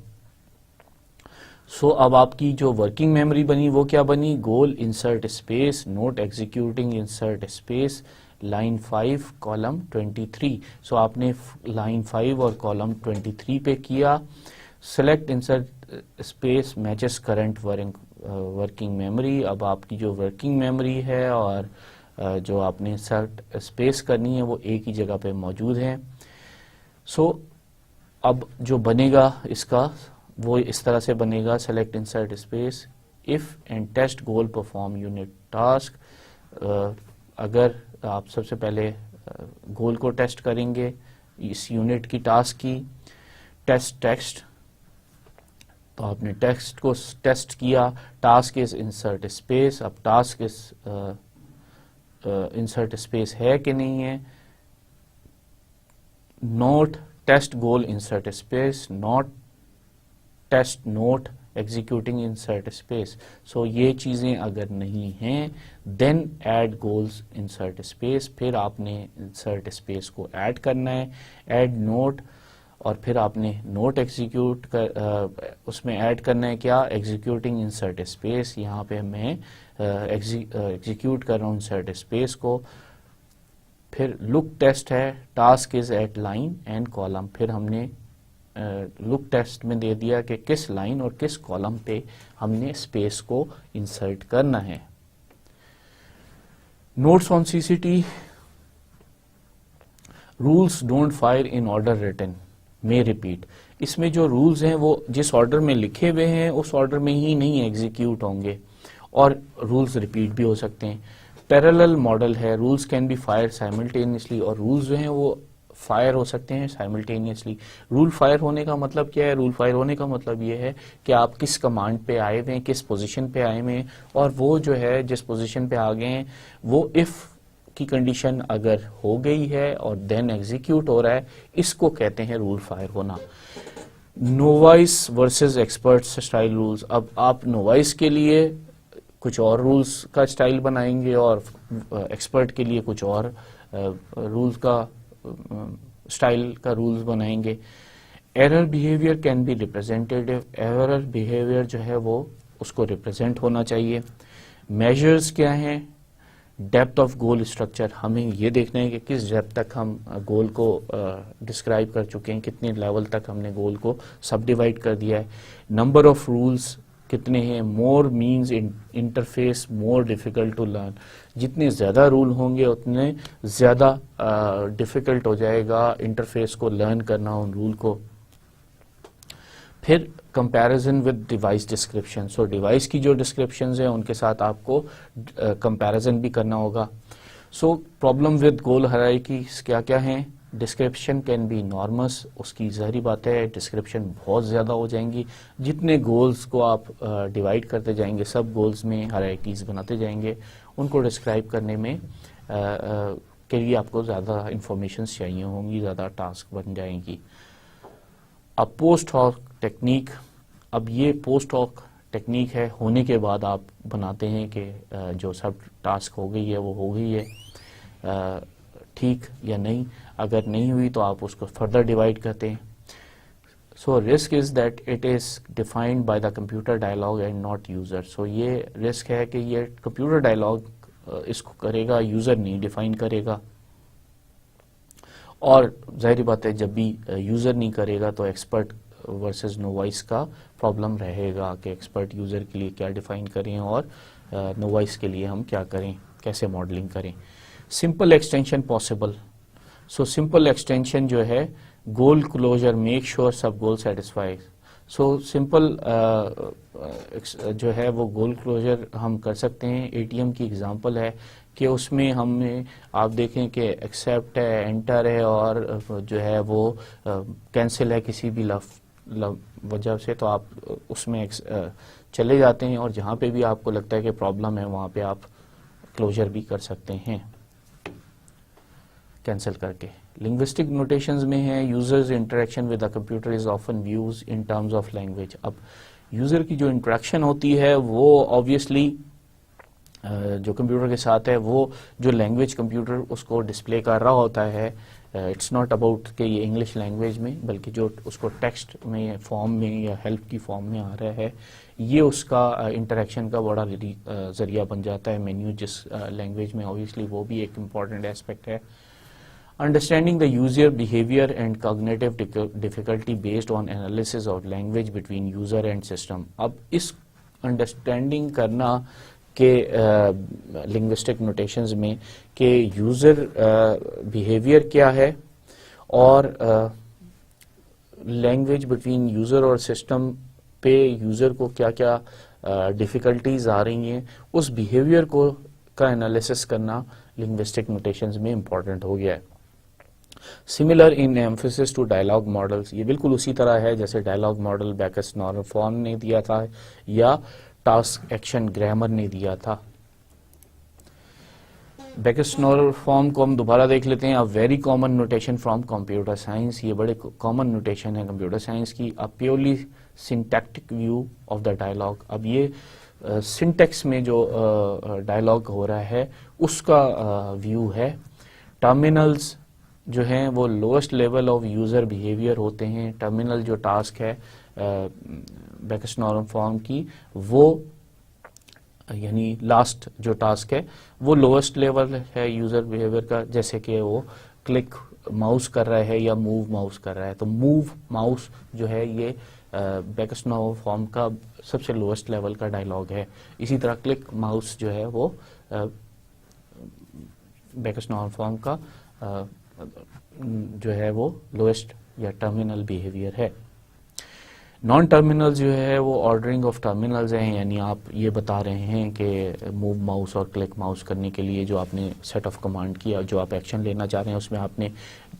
सो अब आपकी जो वर्किंग मेमोरी बनी वो क्या बनी? Goal insert space not executing insert space line 5 column 23। So आपने लाइन 5 और कॉलम 23 पे किया। Select insert space matches current working memory. अब आपकी जो वर्किंग मेमोरी है और जो आपने इंसर्ट स्पेस करनी है वो एक ही जगह पे मौजूद है। सो अब जो बनेगा इसका वो इस तरह से बनेगा, select insert space if and test goal perform unit task. अगर आप सबसे पहले गोल को टेस्ट करेंगे, इस यूनिट की टास्क की, टेक्स्ट, तो आपने टेक्स्ट को टेस्ट किया, टास्क इज इंसर्ट स्पेस। अब टास्क इज इंसर्ट स्पेस है कि नहीं है, not test goal insert space, not test not executing insert space. So ये चीजें अगर नहीं हैं then add goals insert space, फिर आपने इंसर्ट स्पेस को ऐड करना है। ऐड नोट, और फिर आपने नोट एग्जीक्यूट कर उसमें ऐड करना है क्या, एग्जीक्यूटिंग इंसर्ट स्पेस। यहाँ पे मैं एग्जीक्यूट कर रहा हूँ इंसर्ट स्पेस को। फिर लुक टेस्ट है, task is at line and column. फिर हमने लुक टेस्ट में दे दिया कि किस लाइन और किस कॉलम पे हमने स्पेस को इंसर्ट करना है। Notes on CCT, rules don't fire in order written may repeat. इसमें जो रूल्स हैं वो जिस ऑर्डर में लिखे हुए हैं उस ऑर्डर में ही नहीं एग्जीक्यूट होंगे और रूल्स रिपीट भी हो सकते हैं। पैरेलल मॉडल है, rules can be fire simultaneously, और रूल्स जो हैं वो फायर हो सकते हैं साइमल्टेनियसली। रूल फायर होने का मतलब क्या है, रूल फायर होने का मतलब ये है कि आप किस कमांड पे आए हुए हैं, किस पोजीशन पे आए हुए हैं, और वो जो है जिस पोजीशन पे आ गए हैं वो इफ की कंडीशन अगर हो गई है और देन एग्जीक्यूट हो रहा है, इसको कहते हैं रूल फायर होना। Novice versus expert style rules. अब आप नोवाइस के लिए कुछ और रूल्स का स्टाइल बनाएंगे और एक्सपर्ट के लिए कुछ और रूल्स का स्टाइल का रूल्स बनाएंगे। Error behaviour can be representative. Error behaviour जो है वो उसको रिप्रेजेंट होना चाहिए। मेजर्स क्या हैं, डेप्थ ऑफ गोल स्ट्रक्चर। हमें ये देखना है कि किस डेप्थ तक हम गोल को डिस्क्राइब कर चुके हैं, कितने लेवल तक हमने गोल को सब डिवाइड कर दिया है। नंबर ऑफ रूल्स कितने हैं, more means interface more difficult to learn. जितने ज़्यादा रूल होंगे उतने ज़्यादा डिफिकल्ट हो जाएगा इंटरफेस को लर्न करना उन रूल को। फिर comparison with device description. So device की जो डिस्क्रिप्शंस हैं उनके साथ आपको कंपैरिजन भी करना होगा। So problem with goal hierarchy क्या क्या हैं, डिस्क्रिप्शन कैन बी इनॉर्मस। उसकी ज़ाहिरी बात है डिस्क्रिप्शन बहुत ज़्यादा हो जाएंगी। जितने गोल्स को आप डिवाइड करते जाएंगे, सब गोल्स में हायरार्कीज बनाते जाएंगे, उनको डिस्क्राइब करने में के लिए आपको ज़्यादा इंफॉर्मेशन चाहिए होंगी, ज़्यादा टास्क बन जाएंगी। अब पोस्ट हॉक टेक्निक। अब ये पोस्ट हॉक टेक्निक है, होने के बाद आप बनाते हैं कि जो सब टास्क हो गई है वो हो गई है ठीक या नहीं। अगर नहीं हुई तो आप उसको फर्दर डिवाइड करते हैं। So risk is that it is defined by the computer dialogue and not user. So ये रिस्क है कि ये कंप्यूटर डायलॉग इसको करेगा, यूजर नहीं डिफाइन करेगा। और जाहिर बात है जब भी यूजर नहीं करेगा तो एक्सपर्ट वर्सेस नोवाइस का प्रॉब्लम रहेगा कि एक्सपर्ट यूजर के लिए क्या डिफाइन करें और नोवाइस के लिए हम क्या करें, कैसे मॉडलिंग करें। Simple extension possible. So simple extension जो है, गोल क्लोजर मेक श्योर सब गोल सेटिस्फाई। सो सिंपल जो है वो गोल क्लोजर हम कर सकते हैं। एटीएम की एग्जांपल है कि उसमें हमने आप देखें कि एक्सेप्ट है, एंटर है और जो है वो कैंसिल है किसी भी वजह से, तो आप उसमें चले जाते हैं और जहाँ पे भी आपको लगता है कि प्रॉब्लम है वहाँ पे आप क्लोजर भी कर सकते हैं कैंसिल करके। लिंग्विस्टिक नोटेशंस में है, users interaction with the computer is often views in terms of language. अब यूजर की जो इंटरेक्शन होती है वो ऑब्वियसली जो कंप्यूटर के साथ है वो जो लैंग्वेज कंप्यूटर उसको डिस्प्ले कर रहा होता है, इट्स नॉट अबाउट कि ये इंग्लिश लैंग्वेज में, बल्कि जो उसको टेक्स्ट में फॉर्म में या हेल्प की फॉर्म में आ रहा है, ये उसका इंटरेक्शन का बड़ा जरिया बन जाता है। मेन्यू जिस लैंग्वेज में, ऑब्वियसली वो भी एक इम्पॉर्टेंट एस्पेक्ट है। Understanding the user behavior and cognitive difficulty based on analysis of language between user and system. अब इस अंडरस्टैंडिंग करना के लिंग्विस्टिक नोटेशंस में कि यूज़र बिहेवियर क्या है और लैंग्वेज बिटवीन यूज़र और सिस्टम पे यूज़र को क्या क्या डिफ़िकल्टीज आ रही हैं, उस बिहेवियर को का एनालिसिस करना लिंग्विस्टिक नोटेशंस में इम्पॉर्टेंट हो गया है। Similar in emphasis to dialogue models. ये बिल्कुल उसी तरह है जैसे dialogue model Backus normal form ने दिया था या टास्क एक्शन ग्रामर ने दिया था। बैकस नॉर्मल फॉर्म को हम दोबारा देख लेते हैं। A very common notation from computer science. ये बड़े कॉमन नोटेशन है कंप्यूटर साइंस की। A purely syntactic view of the dialogue. अब ये सिंटेक्स में जो डायलॉग हो रहा है उसका व्यू है। टर्मिनल्स जो हैं वो lowest level of user behaviour होते हैं। टर्मिनल जो टास्क है बैकस्ट नॉर्म फॉर्म की, वो यानी लास्ट जो टास्क है वो लोएस्ट लेवल है यूज़र बिहेवियर का, जैसे कि वो क्लिक माउस कर रहा है या मूव माउस कर रहा है। तो मूव माउस जो है ये बैकस्ट नॉर्म फॉर्म का सबसे लोएस्ट लेवल का डायलॉग है। इसी तरह क्लिक माउस जो है वो बैकस्ट नॉर्म फॉर्म का जो है वो लोएस्ट या टर्मिनल बिहेवियर है। नॉन टर्मिनल जो है वो ऑर्डरिंग ऑफ टर्मिनल्स हैं, यानी आप ये बता रहे हैं कि मूव माउस और क्लिक माउस करने के लिए जो आपने सेट ऑफ कमांड किया, जो आप एक्शन लेना चाह रहे हैं, उसमें आपने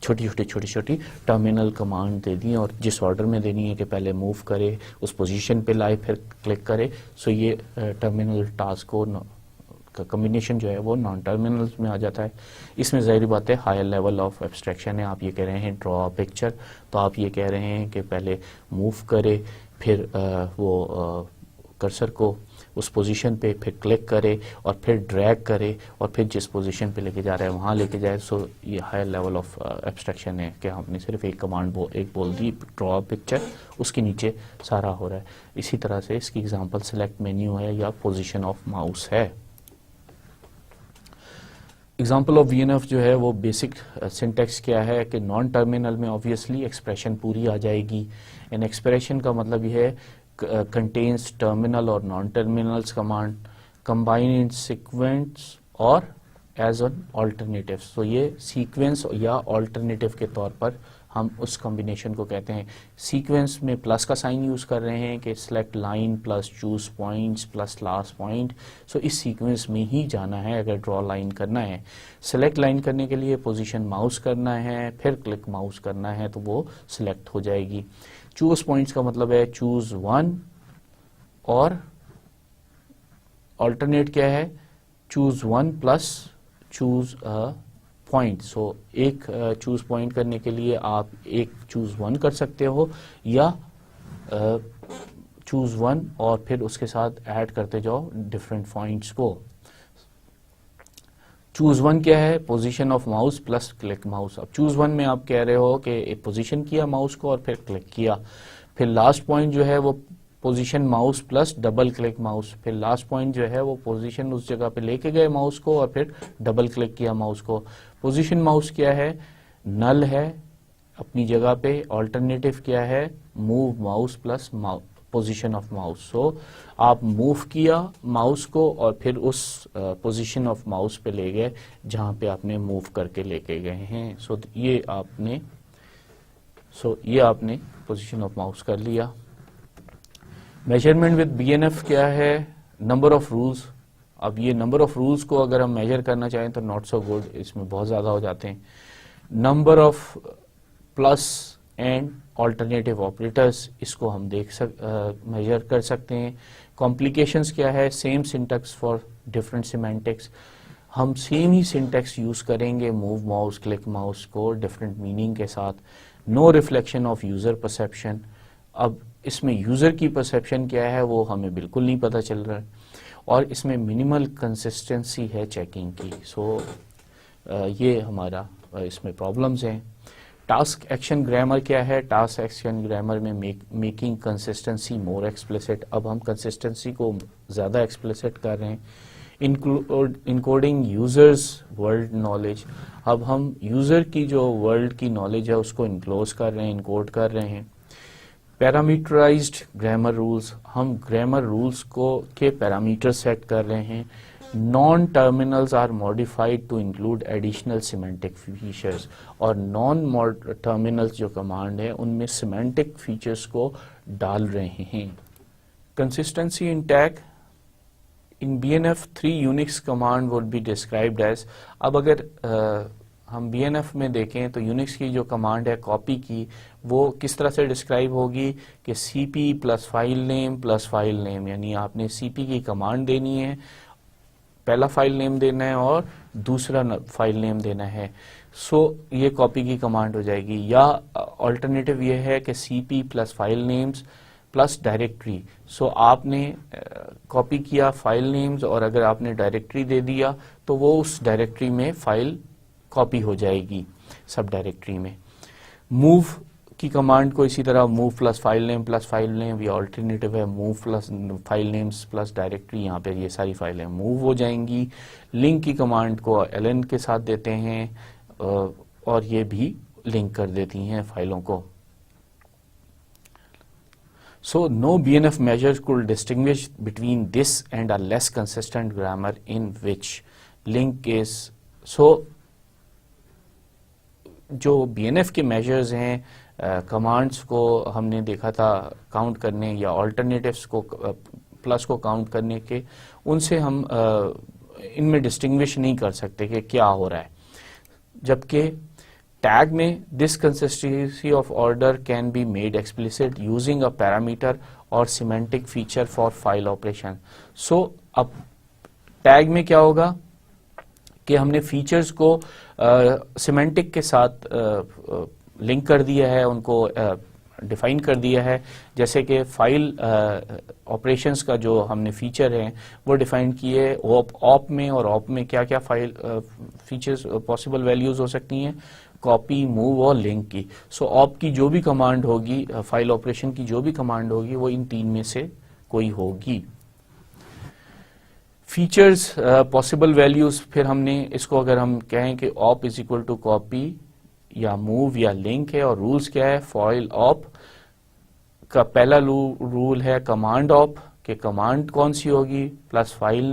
छोटी छोटी टर्मिनल कमांड दे दी और जिस ऑर्डर में देनी है कि पहले मूव करे, उस पोजीशन पे लाए, फिर क्लिक करे। सो ये टर्मिनल टास्क को का कम्बिनेशन जो है वो नॉन टर्मिनल्स में आ जाता है। इसमें ज़ाहिर बात है हायर लेवल ऑफ एब्स्ट्रैक्शन है। आप ये कह रहे हैं ड्रॉ पिक्चर, तो आप ये कह रहे हैं कि पहले मूव करे, फिर वो कर्सर को उस पोजीशन पे फिर क्लिक करे और फिर ड्रैग करे और फिर जिस पोजीशन पे लेके जा रहा है वहाँ लेके जाए। सो ये हायर लेवल ऑफ एब्स्ट्रैक्शन है कि हमने सिर्फ एक कमांड बोल दी ड्रॉ पिक्चर, उसके नीचे सारा हो रहा है। इसी तरह से इसकी एग्जांपल सेलेक्ट मेन्यू है या पोजीशन ऑफ माउस है। एग्जाम्पल ऑफ VNF जो है वो बेसिक सिंटेक्स क्या है कि नॉन टर्मिनल में ऑब्वियसली एक्सप्रेशन पूरी आ जाएगी। इन एक्सप्रेशन का मतलब ये है कंटेन्स टर्मिनल और non terminals command combine in sequence और एज एन ऑल्टरनेटिव। सो ये सीक्वेंस या ऑल्टरनेटिव के तौर पर हम उस कॉम्बिनेशन को कहते हैं। सीक्वेंस में प्लस का साइन यूज कर रहे हैं कि select line plus choose points plus last point. So इस सीक्वेंस में ही जाना है अगर ड्रॉ लाइन करना है। सिलेक्ट लाइन करने के लिए पोजीशन माउस करना है, फिर क्लिक माउस करना है, तो वो सिलेक्ट हो जाएगी। चूज पॉइंट्स का मतलब है चूज वन, और ऑल्टरनेट क्या है, choose one plus choose point. So एक चूज पॉइंट करने के लिए आप एक चूज वन कर सकते हो या चूज वन और फिर उसके साथ ऐड करते जाओ डिफरेंट पॉइंट्स को। चूज वन क्या है, position of mouse plus click mouse. अब चूज वन में आप कह रहे हो कि एक पोजीशन किया माउस को और फिर क्लिक किया, फिर लास्ट पॉइंट जो है वो position mouse plus double click mouse, फिर लास्ट पॉइंट जो है वो पोजीशन उस जगह पे लेके गए माउस को और फिर डबल क्लिक किया माउस को। पोजीशन माउस क्या है, नल है अपनी जगह पे। ऑल्टरनेटिव क्या है, move mouse plus position of mouse. So आप मूव किया माउस को और फिर उस पोजीशन ऑफ माउस पे ले गए जहां पे आपने मूव करके लेके गए हैं। सो ये आपने पोजीशन ऑफ माउस कर लिया। मेजरमेंट विद BNF क्या है, नंबर ऑफ रूल्स। अब ये नंबर ऑफ रूल्स को अगर हम मेजर करना चाहें तो नॉट सो गुड, इसमें बहुत ज़्यादा हो जाते हैं। Number of plus and alternative operators, इसको हम मेजर कर सकते हैं। कॉम्प्लिकेशंस क्या है, same syntax for different semantics. हम सेम ही सिंटैक्स यूज़ करेंगे मूव माउस क्लिक माउस को डिफरेंट मीनिंग के साथ। No reflection of user perception. अब इसमें यूज़र की परसेप्शन क्या है वो हमें बिल्कुल नहीं पता चल रहा है, और इसमें मिनिमल कंसिस्टेंसी है चेकिंग की। सो ये हमारा इसमें प्रॉब्लम्स हैं। टास्क एक्शन ग्रामर क्या है, टास्क एक्शन ग्रामर में मेकिंग कंसिस्टेंसी मोर एक्सप्लिसिट। अब हम कंसिस्टेंसी को ज़्यादा एक्सप्लिसिट कर रहे हैं। Encoding users world knowledge. अब हम यूज़र की जो वर्ल्ड की नॉलेज है उसको इनक्लोज कर रहे हैं, इनकोड कर रहे हैं। पैरामीटराइज्ड ग्रामर रूल्स, हम ग्रामर रूल्स को के पैरामीटर सेट कर रहे हैं। Non terminals are modified to include additional semantic features, और नॉन टर्मिनल्स जो कमांड है उनमें सिमेंटिक फीचर्स को डाल रहे हैं। Consistency in tag in BNF 3 Unix command would be described as. अब अगर हम BNF में देखें तो यूनिक्स की जो कमांड है कॉपी की, वो किस तरह से डिस्क्राइब होगी कि CP प्लस फाइल नेम, यानी आपने CP की कमांड देनी है, पहला फाइल नेम देना है और दूसरा फाइल नेम देना है। सो ये कॉपी की कमांड हो जाएगी। या ऑल्टरनेटिव ये है कि CP plus file names plus directory. So आपने कॉपी किया फाइल नेम्स और अगर आपने डायरेक्टरी दे दिया तो वो उस डायरेक्टरी में फाइल कॉपी हो जाएगी। सब डायरेक्टरी में। मूव की कमांड को इसी तरह मूव प्लस फाइल नेम, या ऑल्टरनेटिव है move plus file names plus directory, यहाँ पे ये सारी फाइलें मूव हो जाएंगी। लिंक की कमांड को ln के साथ देते हैं और ये भी लिंक कर देती हैं फाइलों को। So no BNF measures could distinguish between this and a less consistent grammar in which link is so जो BNF के measures हैं कमांड्स को हमने देखा था काउंट करने या ऑल्टरनेटिव्स को प्लस को काउंट करने के, उनसे हम इनमें डिस्टिंग्विश नहीं कर सकते कि क्या हो रहा है। जबकि टैग में this consistency of order can be made explicit using a parameter और semantic feature for file operation. So अब टैग में क्या होगा कि हमने फीचर्स को सिमेंटिक के साथ लिंक कर दिया है, उनको डिफाइन कर दिया है। जैसे कि फाइल ऑपरेशंस का जो हमने फीचर है वो डिफाइन किए ऑप में, और ऑप में क्या क्या फाइल फीचर्स पॉसिबल वैल्यूज हो सकती हैं, कॉपी, मूव और लिंक की। सो ऑप की जो भी कमांड होगी, फाइल ऑपरेशन की जो भी कमांड होगी, वो इन तीन में से कोई होगी। फीचर्स पॉसिबल वैल्यूज, फिर हमने इसको अगर हम कहें कि op is equal to copy या मूव या लिंक है, और रूल्स क्या है, फाइल ऑप का पहला रूल है कमांड ऑप, कि कमांड कौन सी होगी, प्लस फाइल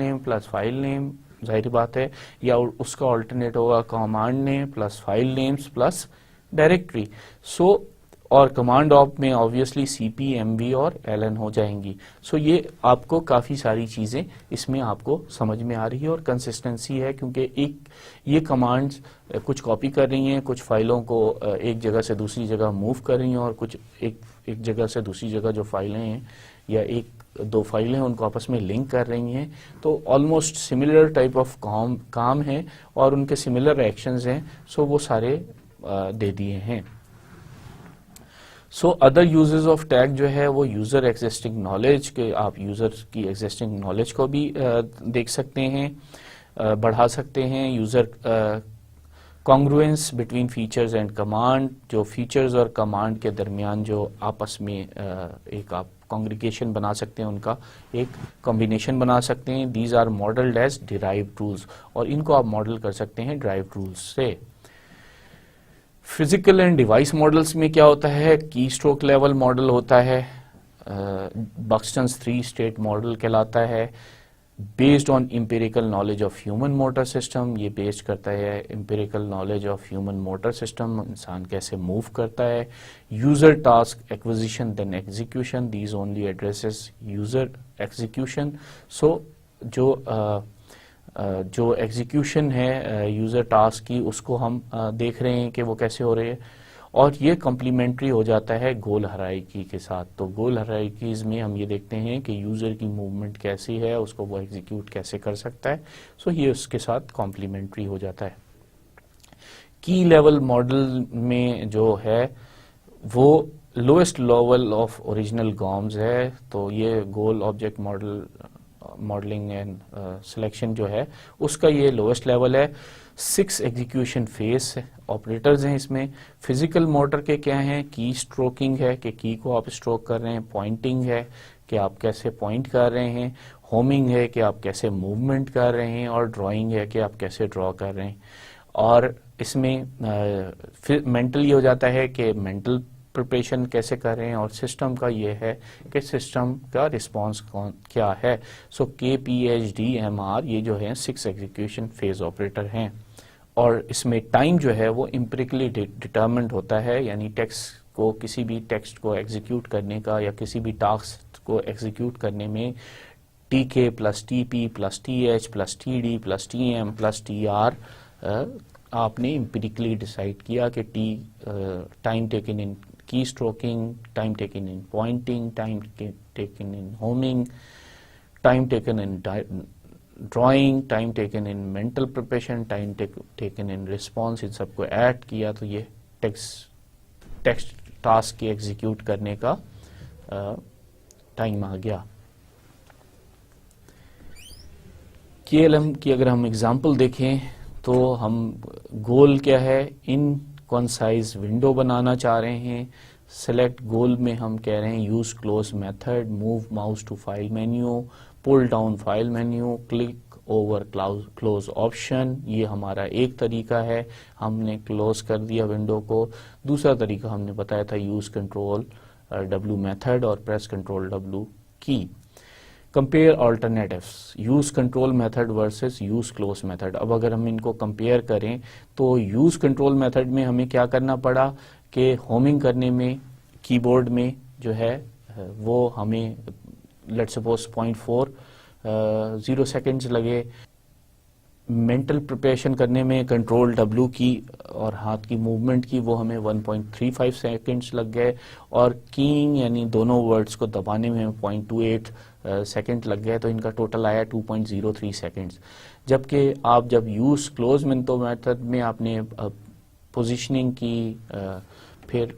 नेम, जाहिर बात है, या उसका ऑल्टरनेट होगा command name plus file names plus directory. So और कमांड ऑप में ऑब्वियसली सीपी, एमवी और एलएन हो जाएंगी। सो ये आपको काफी सारी चीजें इसमें आपको समझ में आ रही है, और कंसिस्टेंसी है क्योंकि एक ये कमांड्स कुछ कॉपी कर रही हैं, कुछ फाइलों को एक जगह से दूसरी जगह मूव कर रही हैं, और कुछ एक जगह से दूसरी जगह जो फाइलें हैं या एक दो फाइलें उनको आपस में लिंक कर रही हैं। तो ऑलमोस्ट सिमिलर टाइप ऑफ काम है और उनके सिमिलर एक्शंस हैं। सो वो सारे दे दिए हैं। So other uses of tag जो है वो यूजर एग्जिस्टिंग नॉलेज के, आप यूजर की एग्जिस्टिंग नॉलेज को भी देख सकते हैं, बढ़ा सकते हैं। User congruence between features and command, जो फीचर्स और कमांड के दरमियान जो आपस में एक आप कॉन्ग्रीगेशन बना सकते हैं, उनका एक कॉम्बिनेशन बना सकते हैं। These are modelled as derived rules, और इनको आप मॉडल कर सकते हैं डिराइव्ड रूल्स से। फिजिकल एंड डिवाइस मॉडल्स में क्या होता है, की स्ट्रोक लेवल मॉडल होता है, बक्सटन्स 3 स्टेट मॉडल कहलाता है। Based on empirical knowledge of human motor system, ये बेस्ड करता है empirical knowledge of human motor system, इंसान कैसे मूव करता है। User task acquisition then execution, these only addresses user execution. So जो एग्जीक्यूशन है यूजर टास्क की, उसको हम देख रहे हैं कि वो कैसे हो रही है, और ये कॉम्प्लीमेंट्री हो जाता है गोल हायरार्की के साथ। तो गोल हायरार्कीज में हम ये देखते हैं कि यूजर की मूवमेंट कैसी है, उसको वो एग्जीक्यूट कैसे कर सकता है। सो ये उसके साथ कॉम्प्लीमेंट्री हो जाता है। की लेवल मॉडल में जो है वो लोएस्ट लेवल ऑफ ओरिजिनल गॉम्स है। तो ये गोल ऑब्जेक्ट मॉडलिंग एंड सिलेक्शन जो है उसका ये लोएस्ट लेवल है। 6 एग्जीक्यूशन फेस ऑपरेटर्स हैं इसमें। फिजिकल मोटर के क्या हैं, की स्ट्रोकिंग है कि की को आप स्ट्रोक कर रहे हैं, पॉइंटिंग है कि आप कैसे पॉइंट कर रहे हैं, होमिंग है कि आप कैसे मूवमेंट कर रहे हैं, और ड्राइंग है कि आप कैसे ड्रॉ कर रहे हैं। और इसमें मेंटली हो जाता है कि मेंटल प्रिपरेशन कैसे कर रहे हैं, और सिस्टम का ये है कि सिस्टम का रिस्पांस क्या है। सो KPHDMR ये जो है 6 एग्जीक्यूशन फेज ऑपरेटर हैं, और इसमें टाइम जो है वो एम्पिरिकली डिटरमिन्ड होता है, यानी टेक्स्ट को, किसी भी टेक्स्ट को एग्जीक्यूट करने का या किसी भी टास्क को एग्जीक्यूट करने में TK plus TP plus TH plus TD plus TM plus TR आपने एम्पिरिकली डिसाइड किया कि time taken in key stroking, time taken in pointing, time taken in homing, time taken in drawing, time taken in mental preparation, time taken in response, इन सबको add किया तो ये text task के execute करने का टाइम आ गया। KLM की अगर हम एग्जाम्पल देखें तो हम गोल क्या है, इन कॉन्साइज विंडो बनाना चाह रहे हैं। सेलेक्ट गोल में हम कह रहे हैं use close method, move mouse to file menu, pull down file menu, click over close option. ये हमारा एक तरीका है, हमने क्लोज कर दिया विंडो को। दूसरा तरीका हमने बताया था यूज कंट्रोल W मेथड और प्रेस कंट्रोल W की। Compare alternatives, use control method versus use close method. अब अगर हम इनको कंपेयर करें तो यूज कंट्रोल मेथड में हमें क्या करना पड़ा कि होमिंग करने में कीबोर्ड में जो है वो हमें लेट्स सपोज 0.40 सेकेंड्स लगे। मेंटल प्रिपरेशन करने में कंट्रोल W की और हाथ की मूवमेंट की वो हमें 1.35 सेकेंड्स लग गए, और कीइंग यानी दोनों वर्ड्स को दबाने में 0.28 सेकेंड लग गए, तो इनका टोटल आया 2.03 सेकेंड्स। जबकि आप जब यूज क्लोज मेथड में आपने पोजीशनिंग की, फिर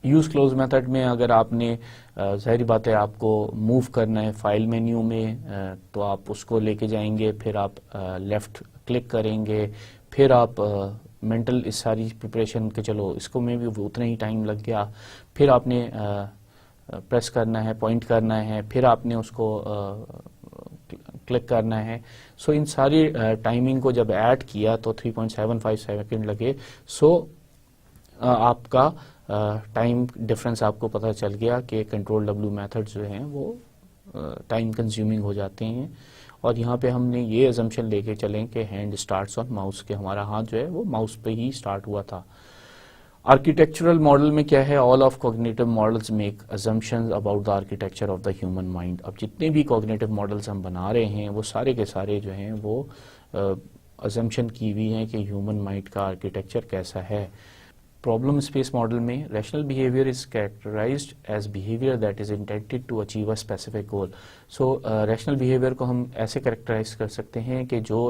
यूज क्लोज मेथड में अगर आपने जाहिर बात है आपको मूव करना है फाइल मेन्यू में, तो आप उसको लेके जाएंगे, फिर आप लेफ्ट क्लिक करेंगे, फिर आप मेंटल इस सारी प्रिपरेशन के, चलो इसको में भी उतना ही टाइम लग गया, फिर आपने प्रेस करना है, पॉइंट करना है, फिर आपने उसको क्लिक करना है। सो इन सारी टाइमिंग को जब ऐड किया तो 3.75 सेकेंड लगे। सो आपका टाइम डिफरेंस आपको पता चल गया कि कंट्रोल W मेथड जो हैं वो टाइम कंज्यूमिंग हो जाते हैं। और यहाँ पे हमने ये अजम्पशन लेके चलें कि हैंड स्टार्ट्स ऑन माउस, के हमारा हाथ जो है वो माउस पे ही स्टार्ट हुआ था। आर्किटेक्चरल मॉडल में क्या है, all of cognitive models make assumptions about the architecture of the human mind. अब जितने भी कॉग्निटिव मॉडल्स हम बना रहे हैं वो सारे के सारे जो हैं वो अजम्पशन की हुई हैं कि ह्यूमन माइंड का आर्किटेक्चर कैसा है। प्रॉब्लम स्पेस मॉडल में rational behaviour is characterised as behaviour that is intended to achieve a specific goal. So rational behaviour को हम ऐसे कैरेक्टराइज कर सकते हैं कि जो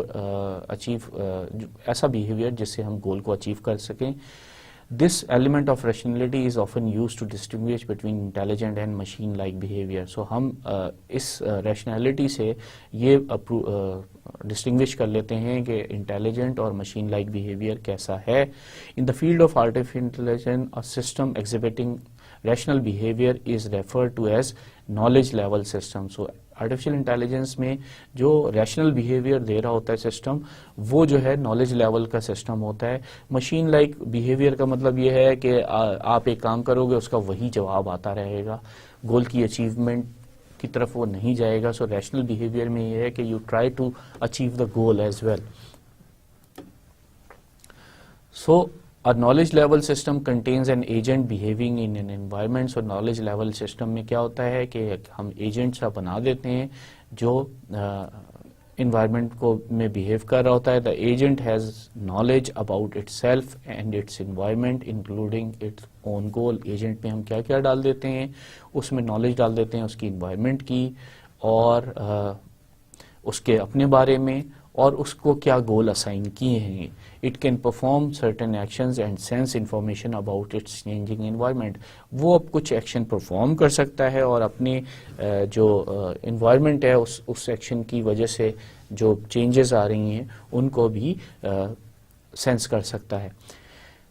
ऐसा बिहेवियर जिससे हम गोल को अचीव कर सकें। This element of rationality is often used to distinguish between intelligent and machine-like behavior. So हम इस rationality से ये distinguish कर लेते हैं कि intelligent और machine-like behavior कैसा है। In the field of artificial intelligence, a system exhibiting rational behavior is referred to as knowledge level system. So artificial intelligence में जो रैशनल बिहेवियर दे रहा होता है सिस्टम, वो जो है नॉलेज लेवल का सिस्टम होता है। मशीन लाइक बिहेवियर का मतलब ये है कि आप एक काम करोगे उसका वही जवाब आता रहेगा, गोल की अचीवमेंट की तरफ वो नहीं जाएगा। सो रैशनल बिहेवियर में ये है कि you try to achieve the goal as well. So A knowledge level system contains an agent behaving in an environment. So knowledge level system में क्या होता है कि हम agent सा बना देते हैं जो environment को में behave कर रहा होता है। The agent has knowledge about itself and its environment including its own goal. agent में हम क्या क्या डाल देते हैं, उसमें knowledge डाल देते हैं उसकी environment की और उसके अपने बारे में और उसको क्या गोल असाइन किए हैं। It can perform certain actions and sense information about it's changing environment. वो अब कुछ एक्शन परफॉर्म कर सकता है और अपने जो एनवायरनमेंट है उस एक्शन की वजह से जो चेंजेस आ रही हैं उनको भी सेंस कर सकता है।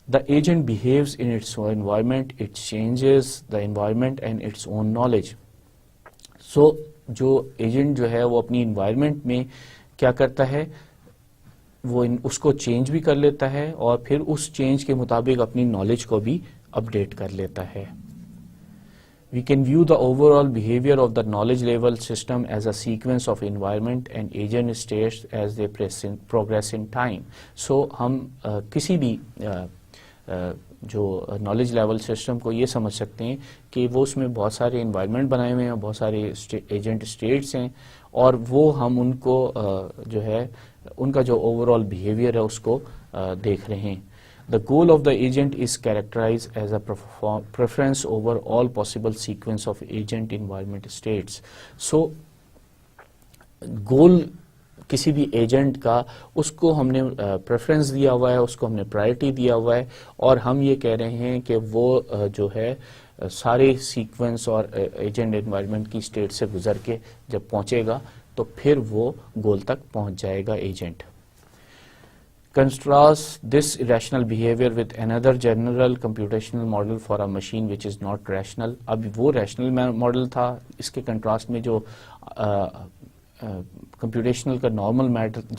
The agent behaves in its environment, it changes the environment and its own knowledge. So जो एजेंट जो है वो अपनी एनवायरनमेंट में क्या करता है, वो उसको चेंज भी कर लेता है और फिर उस चेंज के मुताबिक अपनी नॉलेज को भी अपडेट कर लेता है। We can view the overall behavior of the knowledge level system as a sequence of environment and agent states as they progress in time. So हम किसी भी जो नॉलेज लेवल सिस्टम को ये समझ सकते हैं कि वो उसमें बहुत सारे एनवायरनमेंट बनाए हुए हैं, बहुत सारे एजेंट स्टेट्स हैं और वो हम उनको जो है उनका जो ओवरऑल बिहेवियर है उसको देख रहे हैं। The goal of the agent is characterized as a preference over all possible sequence of agent environment states. So गोल किसी भी एजेंट का उसको हमने प्रेफरेंस दिया हुआ है, उसको हमने प्रायोरिटी दिया हुआ है और हम ये कह रहे हैं कि वो जो है सारे सीक्वेंस और एजेंट एनवायरनमेंट की स्टेट से गुजर के जब पहुंचेगा तो फिर वो गोल तक पहुंच जाएगा agent. Contrast this irrational behavior with another general computational model for a machine which is not rational। अब वो rational model था, इसके contrast में जो computational का normal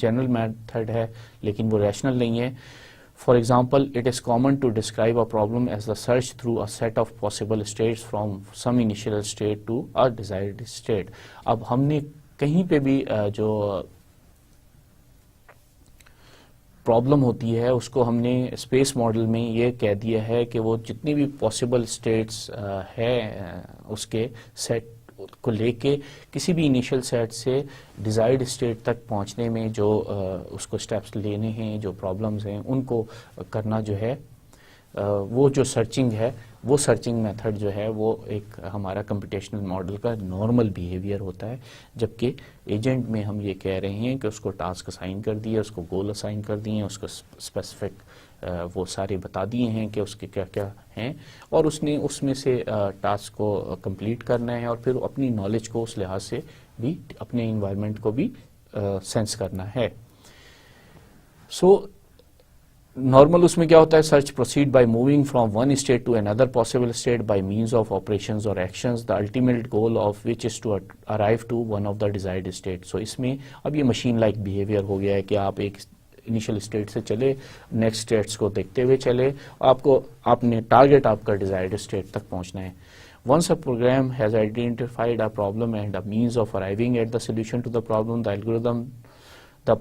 general method है लेकिन वो rational नहीं है। For example, it is common to describe a problem as the search through a set of possible states from some initial state to a desired state। अब हमने कहीं पे भी जो प्रॉब्लम होती है उसको हमने स्पेस मॉडल में ये कह दिया है कि वो जितनी भी पॉसिबल स्टेट्स है उसके सेट को लेके किसी भी इनिशियल सेट से डिजायर्ड स्टेट तक पहुंचने में जो उसको स्टेप्स लेने हैं, जो प्रॉब्लम्स हैं उनको करना जो है वो जो सर्चिंग है, वो सर्चिंग मेथड जो है वो एक हमारा कंप्यूटेशनल मॉडल का नॉर्मल बिहेवियर होता है। जबकि एजेंट में हम ये कह रहे हैं कि उसको टास्क असाइन कर दिए, उसको गोल असाइन कर दिए, उसको स्पेसिफिक वो सारे बता दिए हैं कि उसके क्या क्या हैं और उसने उसमें से टास्क को कंप्लीट करना है और फिर अपनी नॉलेज को उस लिहाज से भी अपने इन्वायरमेंट को भी सेंस करना है। सो नॉर्मल उसमें क्या होता है, search proceed by moving from one state to another possible state by means of operations और actions, the ultimate goal of which is to arrive to one of the desired state. So इसमें अब ये machine like behaviour हो गया है कि आप एक इनिशियल स्टेट से चले, नेक्स्ट स्टेट्स को देखते हुए चले, आपने टारगेट आपका डिजायर्ड स्टेट तक पहुंचना है। Once a program has identified a problem and a means of arriving at the solution to the problem, the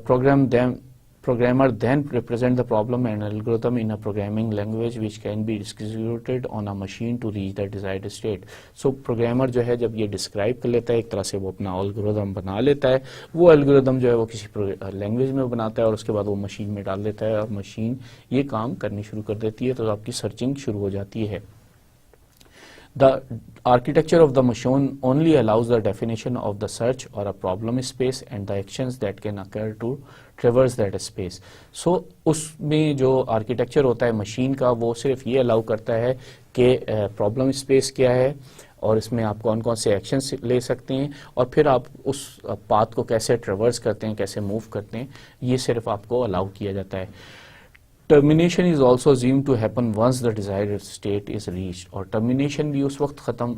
programmer then represent the problem and algorithm in a programming language which can be executed on a machine to reach the desired state। So programmer जो है जब ये describe कर लेता है, एक तरह से वो अपना algorithm बना लेता है, वो algorithm जो है वो किसी language में बनाता है और उसके बाद वो machine में डाल देता है और machine ये काम करनी शुरू कर देती है, तो आपकी searching शुरू हो जाती है। The architecture of the machine only allows the definition of the search or a problem space and the actions that can occur to traverse that space। So उसमें जो आर्किटेक्चर होता है मशीन का वो सिर्फ ये अलाउ करता है कि प्रॉब्लम स्पेस क्या है और इसमें आप कौन कौन से एक्शंस ले सकते हैं और फिर आप उस पाथ को कैसे ट्रेवर्स करते हैं, कैसे मूव करते हैं, ये सिर्फ आपको अलाउ किया जाता है। Termination is also assumed to happen once the desired state is reached। और टर्मिनेशन भी उस वक्त ख़त्म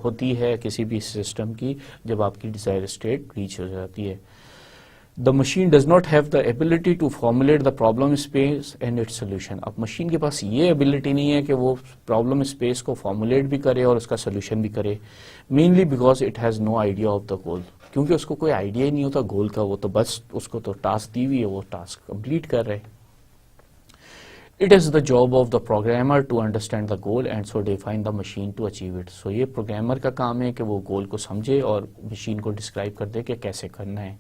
होती है किसी भी सिस्टम की जब आपकी डिजायर्ड स्टेट रीच हो जाती है। The machine does not have the ability to formulate the problem space and its solution. अब मशीन के पास ये एबिलिटी नहीं है कि वो प्रॉब्लम स्पेस को फॉर्मुलेट भी करे और उसका सोल्यूशन भी करे, mainly because it has no idea of the goal. क्योंकि उसको कोई आइडिया ही नहीं होता गोल का, वो तो बस उसको तो टास्क दी हुई है, वो टास्क कंप्लीट कर रहे। It is the job of the programmer to understand the goal and so define the machine to achieve it। So ये प्रोग्रामर का काम है कि वो गोल को समझे और मशीन को डिस्क्राइब कर दे कि कैसे करना है।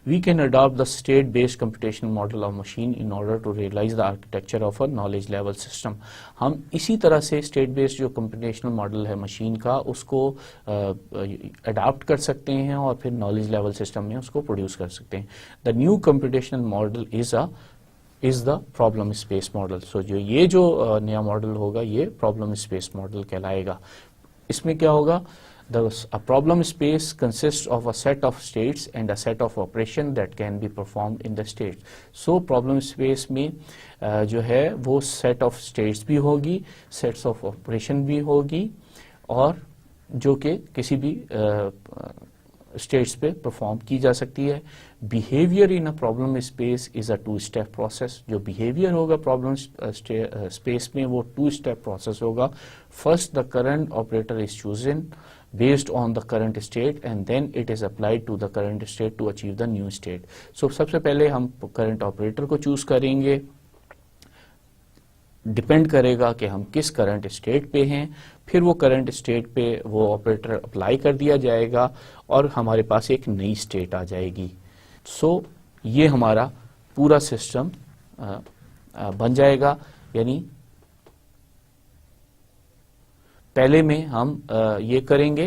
We can adopt the state-based computational model of machine in order to realize the architecture of a knowledge level system। हम इसी तरह से state-based जो computational model है मशीन का उसको अडॉप्ट कर सकते हैं और फिर knowledge level system में उसको प्रोड्यूस कर सकते हैं। The new computational model is the problem space model। So ये जो नया मॉडल होगा ये प्रॉब्लम स्पेस मॉडल कहलाएगा। इसमें क्या होगा, a problem space consists of a set of states and a set of operation that can be performed in the states। So problem space में जो है वो set of states भी होगी, sets of operation भी होगी और जो कि किसी भी स्टेट्स पे परफॉर्म की जा सकती है। Behaviour in a problem space is a two step process. जो बिहेवियर होगा प्रॉब्लम स्पेस में वो टू स्टेप प्रोसेस होगा। First the current operator is chosen based on the current state and then it is applied to the current state to achieve the new state। So सबसे पहले हम current operator को choose करेंगे, depend करेगा कि हम किस करंट स्टेट पे हैं, फिर वो करंट स्टेट पे वो ऑपरेटर अप्लाई कर दिया जाएगा और हमारे पास एक नई स्टेट आ जाएगी। सो ये हमारा पूरा सिस्टम बन जाएगा। यानी पहले में हम ये करेंगे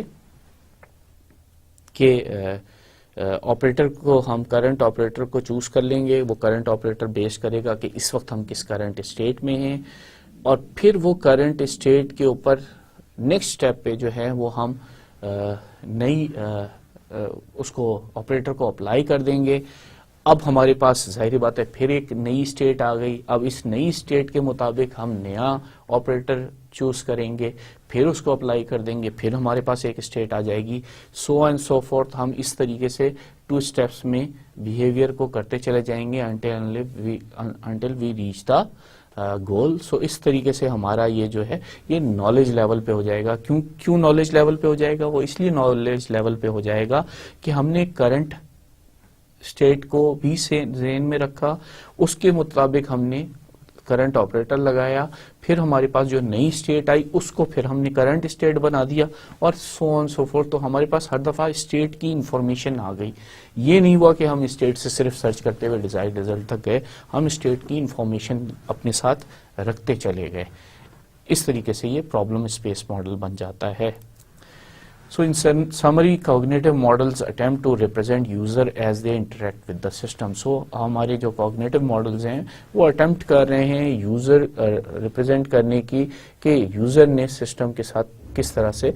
कि ऑपरेटर को हम करंट ऑपरेटर को चूज कर लेंगे, वो करंट ऑपरेटर बेस करेगा कि इस वक्त हम किस करंट स्टेट में हैं और फिर वो करंट स्टेट के ऊपर नेक्स्ट स्टेप पे जो है वो हम नई उसको ऑपरेटर को अप्लाई कर देंगे। अब हमारे पास जाहिर बात है फिर एक नई स्टेट आ गई। अब इस नई स्टेट के मुताबिक हम नया ऑपरेटर चूज करेंगे, फिर उसको अप्लाई कर देंगे, फिर हमारे पास एक स्टेट आ जाएगी। सो एंड सो फोर्थ, हम इस तरीके से 2 स्टेप्स में बिहेवियर को करते चले जाएंगे until we reach the goal. So इस तरीके से हमारा ये जो है ये नॉलेज लेवल पे हो जाएगा। क्यों नॉलेज लेवल पे हो जाएगा? वो इसलिए नॉलेज लेवल पे हो जाएगा कि हमने करंट स्टेट को भी ज़हन में रखा, उसके मुताबिक हमने करंट ऑपरेटर लगाया, फिर हमारे पास जो नई स्टेट आई उसको फिर हमने करंट स्टेट बना दिया, और सो ऑन सो फोर्थ। तो हमारे पास हर दफा स्टेट की इंफॉर्मेशन आ गई। ये नहीं हुआ कि हम स्टेट से सिर्फ सर्च करते हुए डिजायर्ड रिजल्ट तक गए, हम स्टेट की इंफॉर्मेशन अपने साथ रखते चले गए। इस तरीके से ये प्रॉब्लम स्पेस मॉडल बन जाता है। So in summary, cognitive models attempt to represent user as they interact with the system. So हमारे जो cognitive models हैं वो attempt कर रहे हैं user represent करने की कि user ने system के साथ किस तरह से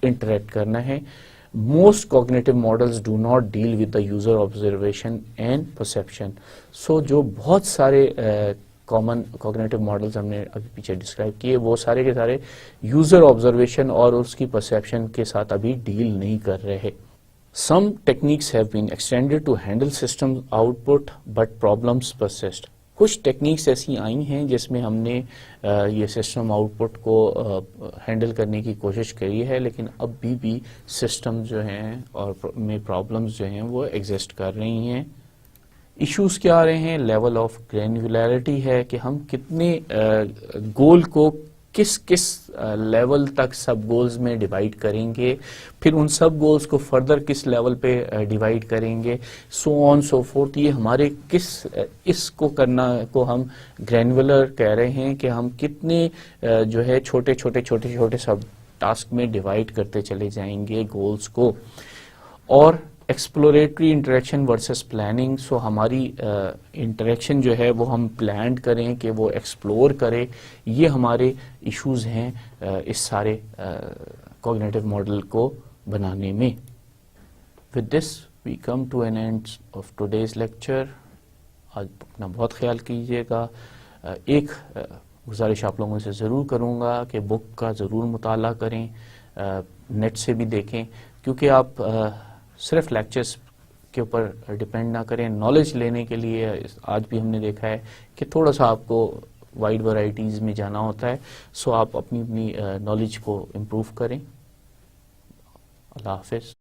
interact करना है। Most cognitive models do not deal with the user observation and perception. So जो बहुत सारे कॉमन कॉग्निटिव मॉडल्स हमने अभी पीछे डिस्क्राइब किए, वो सारे के सारे यूजर ऑब्जर्वेशन और उसकी परसेप्शन के साथ अभी डील नहीं कर रहे। Some techniques have been extended to handle system output but problems persist. कुछ टेक्निक्स ऐसी आई हैं जिसमें हमने ये सिस्टम आउटपुट को हैंडल करने की कोशिश करी है, लेकिन अब भी सिस्टम जो हैं और में प्रॉब्लम्स जो हैं वो एग्जिस्ट कर रही हैं। इश्यूज क्या आ रहे हैं? लेवल ऑफ ग्रैन्युलैरिटी है कि हम कितने गोल को किस किस लेवल तक सब गोल्स में डिवाइड करेंगे, फिर उन सब गोल्स को फर्दर किस लेवल पे डिवाइड करेंगे, सो ऑन सो फोर्थ। ये हमारे इसको करना को हम ग्रैन्युलर कह रहे हैं कि हम कितने जो है छोटे छोटे सब टास्क में डिवाइड करते चले जाएंगे गोल्स को। और एक्सप्लोरेटरी इंटरेक्शन वर्सेस प्लानिंग। सो हमारी इंटरेक्शन जो है वो हम प्लान करें कि वो एक्सप्लोर करे, ये हमारे इश्यूज हैं इस सारे कॉग्निटिव मॉडल को बनाने में। With this we come to an end of today's lecture. आज अपना बहुत ख्याल कीजिएगा। एक गुजारिश आप लोगों से ज़रूर करूँगा कि बुक का ज़रूर मुताला करें, नेट से भी देखें, क्योंकि आप सिर्फ लेक्चर्स के ऊपर डिपेंड ना करें। नॉलेज लेने के लिए आज भी हमने देखा है कि थोड़ा सा आपको वाइड वैरायटीज़ में जाना होता है। सो आप अपनी नॉलेज को इम्प्रूव करें। अल्लाह हाफिज़।